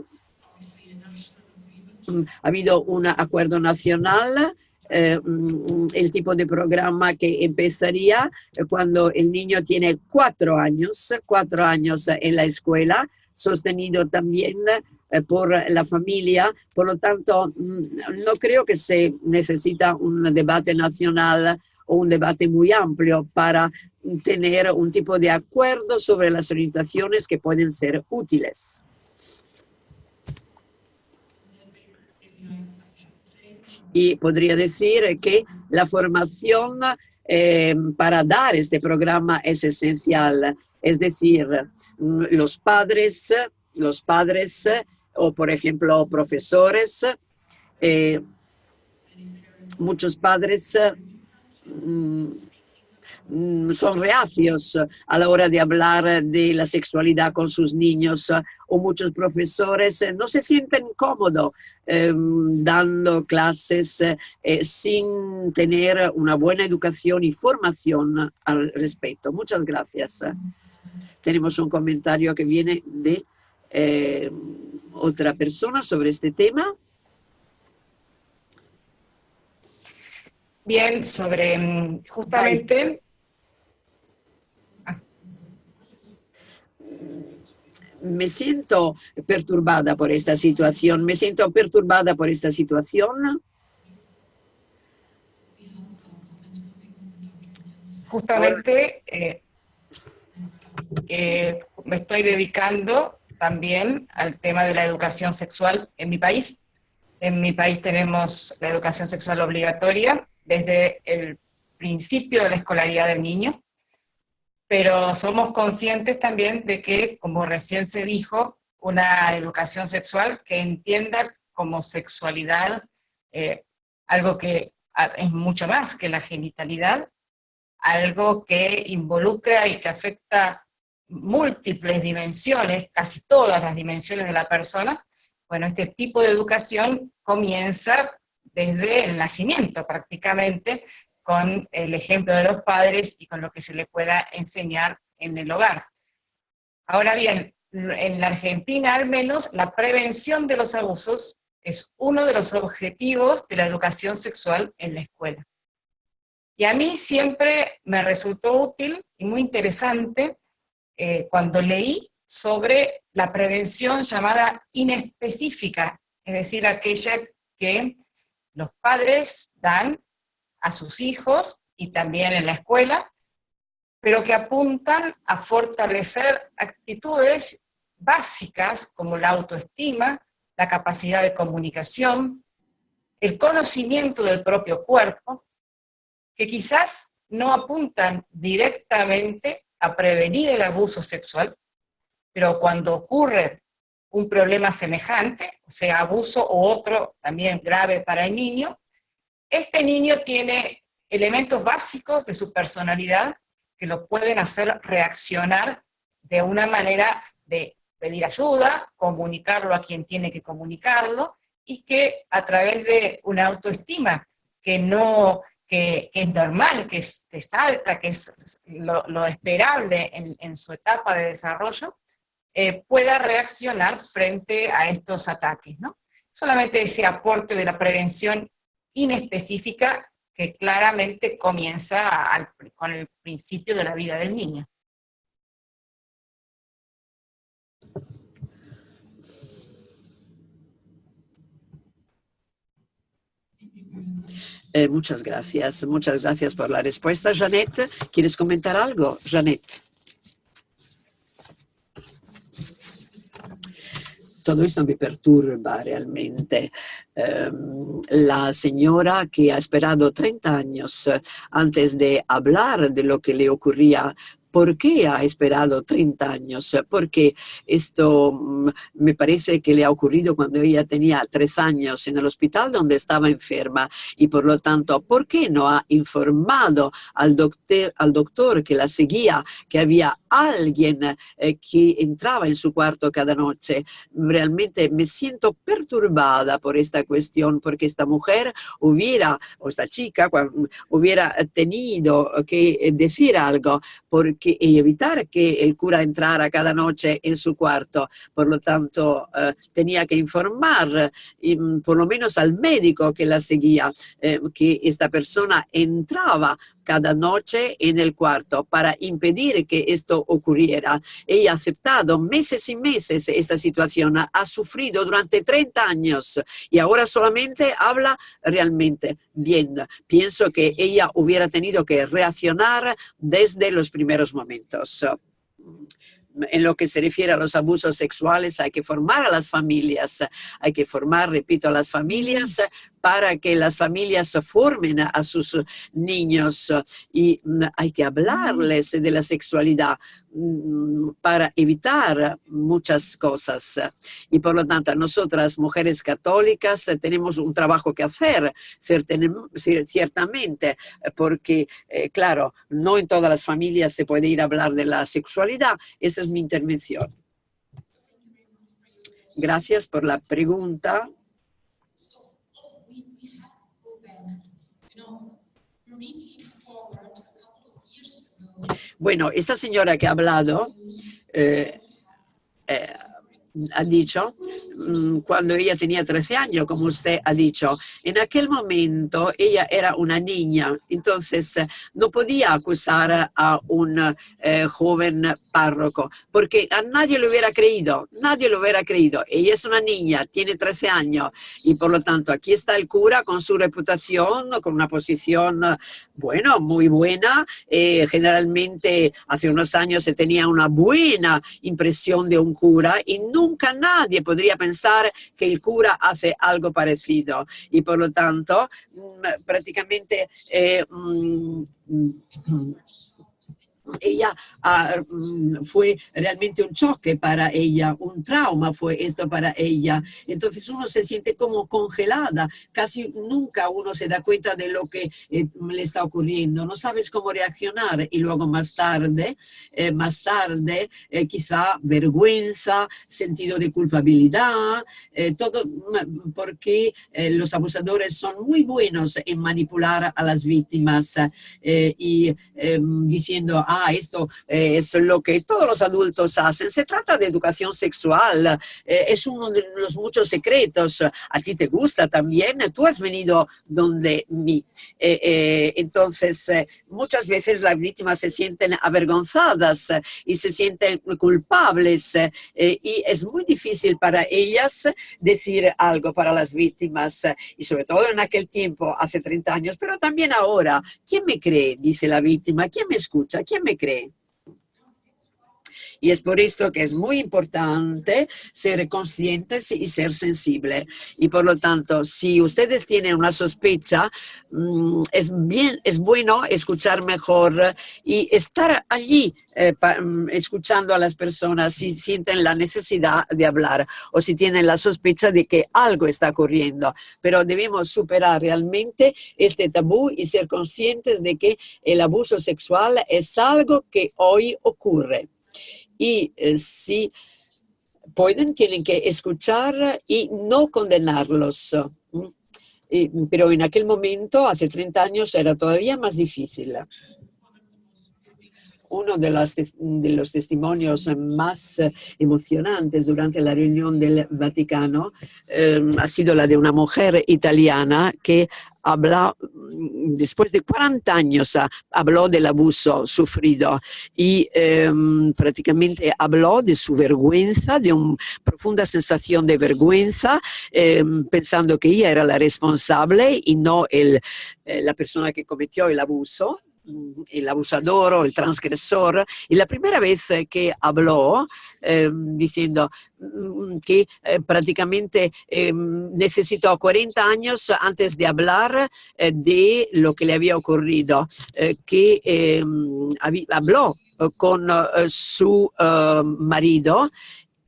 Speaker 1: habido un acuerdo nacional, el tipo de programa que empezaría cuando el niño tiene 4 años en la escuela, sostenido también por la familia. Por lo tanto, no creo que se necesita un debate nacional o un debate muy amplio para tener un tipo de acuerdo sobre las orientaciones que pueden ser útiles. Y podría decir que la formación para dar este programa es esencial. Es decir, los padres o, por ejemplo, profesores, muchos padres son reacios a la hora de hablar de la sexualidad con sus niños, o muchos profesores no se sienten cómodos dando clases sin tener una buena educación y formación al respecto. Muchas gracias. Tenemos un comentario que viene de otra persona sobre este tema.
Speaker 7: Bien, sobre justamente...
Speaker 1: Me siento perturbada por esta situación.
Speaker 7: Justamente me estoy dedicando también al tema de la educación sexual en mi país. En mi país tenemos la educación sexual obligatoria desde el principio de la escolaridad del niño, pero somos conscientes también de que, como recién se dijo, una educación sexual que entienda como sexualidad algo que es mucho más que la genitalidad, algo que involucra y que afecta múltiples dimensiones, casi todas las dimensiones de la persona. Bueno, este tipo de educación comienza desde el nacimiento prácticamente, con el ejemplo de los padres y con lo que se le pueda enseñar en el hogar. Ahora bien, en la Argentina al menos, la prevención de los abusos es uno de los objetivos de la educación sexual en la escuela. Y a mí siempre me resultó útil y muy interesante cuando leí sobre la prevención llamada inespecífica, es decir, aquella que los padres dan a sus hijos y también en la escuela, pero que apuntan a fortalecer actitudes básicas como la autoestima, la capacidad de comunicación, el conocimiento del propio cuerpo, que quizás no apuntan directamente a prevenir el abuso sexual, pero cuando ocurre un problema semejante, o sea, abuso u otro también grave para el niño, este niño tiene elementos básicos de su personalidad que lo pueden hacer reaccionar de una manera de pedir ayuda, comunicarlo a quien tiene que comunicarlo, y que a través de una autoestima que es normal, que es alta, que es lo esperable en su etapa de desarrollo, pueda reaccionar frente a estos ataques, ¿no? Solamente ese aporte de la prevención inespecífica que claramente comienza con el principio de la vida del niño.
Speaker 1: Muchas gracias por la respuesta. Jeanette, ¿quieres comentar algo? Jeanette. Todo esto me perturba realmente. La señora que ha esperado 30 años antes de hablar de lo que le ocurría. ¿Por qué ha esperado 30 años? Porque esto me parece que le ha ocurrido cuando ella tenía 3 años en el hospital donde estaba enferma, y por lo tanto, ¿por qué no ha informado al doctor que la seguía, que había alguien que entraba en su cuarto cada noche? Realmente me siento perturbada por esta cuestión, porque esta mujer o esta chica hubiera tenido que decir algo y evitar que el cura entrara cada noche en su cuarto. Por lo tanto, tenía que informar por lo menos al médico que la seguía, que esta persona entraba cada noche en el cuarto para impedir que esto ocurriera. Ella ha aceptado meses y meses esta situación, ha sufrido durante 30 años y ahora solamente habla realmente bien. Pienso que ella hubiera tenido que reaccionar desde los primeros momentos. En lo que se refiere a los abusos sexuales, hay que formar a las familias, hay que formar, repito, a las familias para que las familias formen a sus niños, y hay que hablarles de la sexualidad para evitar muchas cosas. Y por lo tanto, nosotras, mujeres católicas, tenemos un trabajo que hacer, ciertamente, porque, claro, no en todas las familias se puede ir a hablar de la sexualidad. Esa es mi intervención. Gracias por la pregunta. Bueno, esta señora que ha hablado ha dicho, cuando ella tenía 13 años, como usted ha dicho, en aquel momento ella era una niña, entonces no podía acusar a un joven párroco, porque a nadie lo hubiera creído, Ella es una niña, tiene 13 años, y por lo tanto aquí está el cura con su reputación, con una posición, bueno, muy buena. Generalmente hace unos años se tenía una buena impresión de un cura, y nunca nadie podría pensar que el cura hace algo parecido, y por lo tanto prácticamente ella fue realmente un choque para ella, un trauma fue esto para ella. Entonces uno se siente como congelada, casi nunca uno se da cuenta de lo que le está ocurriendo, no sabes cómo reaccionar y luego más tarde quizá vergüenza, sentido de culpabilidad, todo porque los abusadores son muy buenos en manipular a las víctimas y diciendo, esto es lo que todos los adultos hacen. Se trata de educación sexual, es uno de los muchos secretos. A ti te gusta también, tú has venido donde mí. Entonces, muchas veces las víctimas se sienten avergonzadas y se sienten culpables y es muy difícil para ellas decir algo para las víctimas y sobre todo en aquel tiempo, hace 30 años, pero también ahora. ¿Quién me cree? Dice la víctima. ¿Quién me escucha? ¿Quién me cree? Y es por esto que es muy importante ser conscientes y ser sensibles. Y por lo tanto, si ustedes tienen una sospecha, es bueno escuchar mejor y estar allí escuchando a las personas si sienten la necesidad de hablar o si tienen la sospecha de que algo está ocurriendo. Pero debemos superar realmente este tabú y ser conscientes de que el abuso sexual es algo que hoy ocurre. Y si pueden, tienen que escuchar y no condenarlos. Pero en aquel momento, hace 30 años, era todavía más difícil. Uno de los testimonios más emocionantes durante la reunión del Vaticano ha sido la de una mujer italiana que habla, después de 40 años, habló del abuso sufrido y prácticamente habló de su vergüenza, de una profunda sensación de vergüenza, pensando que ella era la responsable y no la persona que cometió el abuso, el abusador o el transgresor. Y la primera vez que habló, diciendo que prácticamente necesitó 40 años antes de hablar de lo que le había ocurrido, que habló con su marido.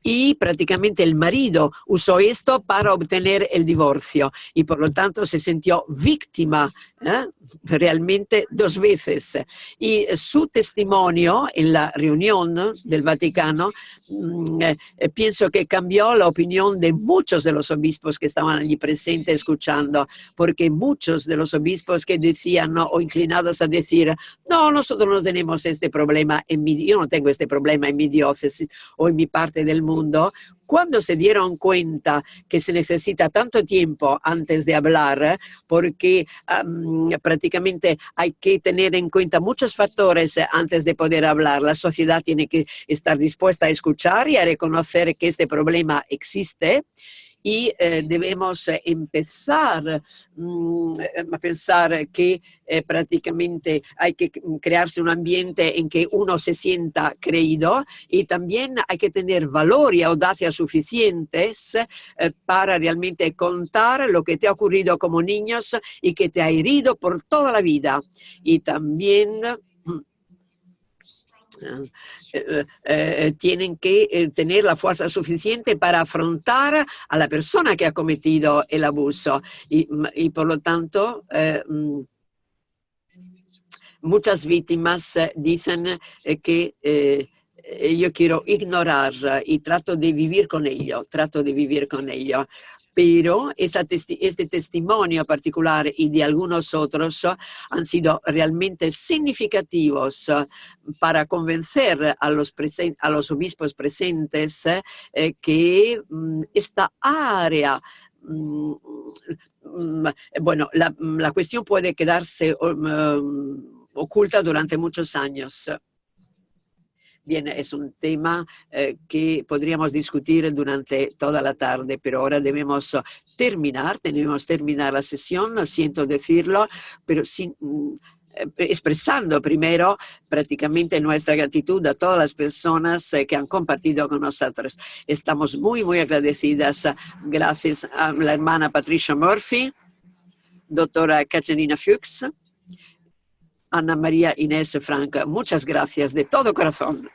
Speaker 1: Y prácticamente el marido usó esto para obtener el divorcio y por lo tanto se sintió víctima realmente 2 veces. Y su testimonio en la reunión del Vaticano pienso que cambió la opinión de muchos de los obispos que estaban allí presentes escuchando, porque muchos de los obispos que decían o inclinados a decir, no, nosotros no tenemos este problema, yo no tengo este problema en mi diócesis o en mi parte del mundo, cuando se dieron cuenta que se necesita tanto tiempo antes de hablar, porque prácticamente hay que tener en cuenta muchos factores antes de poder hablar. La sociedad tiene que estar dispuesta a escuchar y a reconocer que este problema existe. Y debemos empezar a pensar que prácticamente hay que crearse un ambiente en que uno se sienta creído y también hay que tener valor y audacia suficientes para realmente contar lo que te ha ocurrido como niños y que te ha herido por toda la vida. Y también tienen que tener la fuerza suficiente para afrontar a la persona que ha cometido el abuso y por lo tanto muchas víctimas dicen que yo quiero ignorar y trato de vivir con ello, Pero este testimonio particular y de algunos otros han sido realmente significativos para convencer a los obispos presentes que esta área, bueno, la cuestión puede quedarse oculta durante muchos años. Bien, es un tema que podríamos discutir durante toda la tarde, pero ahora debemos terminar la sesión, siento decirlo, pero expresando primero prácticamente nuestra gratitud a todas las personas que han compartido con nosotros. Estamos muy, muy agradecidas. Gracias a la hermana Patricia Murphy, doctora Caterina Fuchs, Ana María Inés Frank, muchas gracias de todo corazón.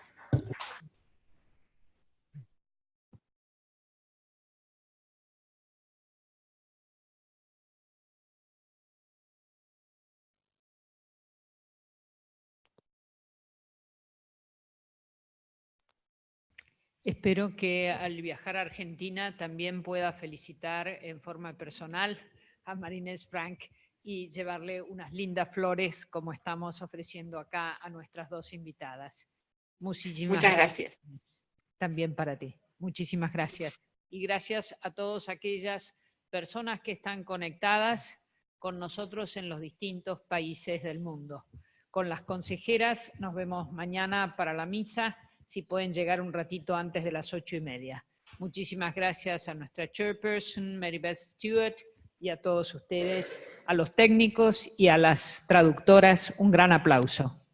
Speaker 4: Espero que al viajar a Argentina también pueda felicitar en forma personal a Marinés Frank y llevarle unas lindas flores como estamos ofreciendo acá a nuestras dos invitadas.
Speaker 9: Muchas gracias.
Speaker 4: También para ti. Muchísimas gracias. Y gracias a todas aquellas personas que están conectadas con nosotros en los distintos países del mundo. Con las consejeras nos vemos mañana para la misa, si pueden llegar un ratito antes de las 8:30. Muchísimas gracias a nuestra chairperson, Mary Beth Stewart, y a todos ustedes, a los técnicos y a las traductoras, un gran aplauso.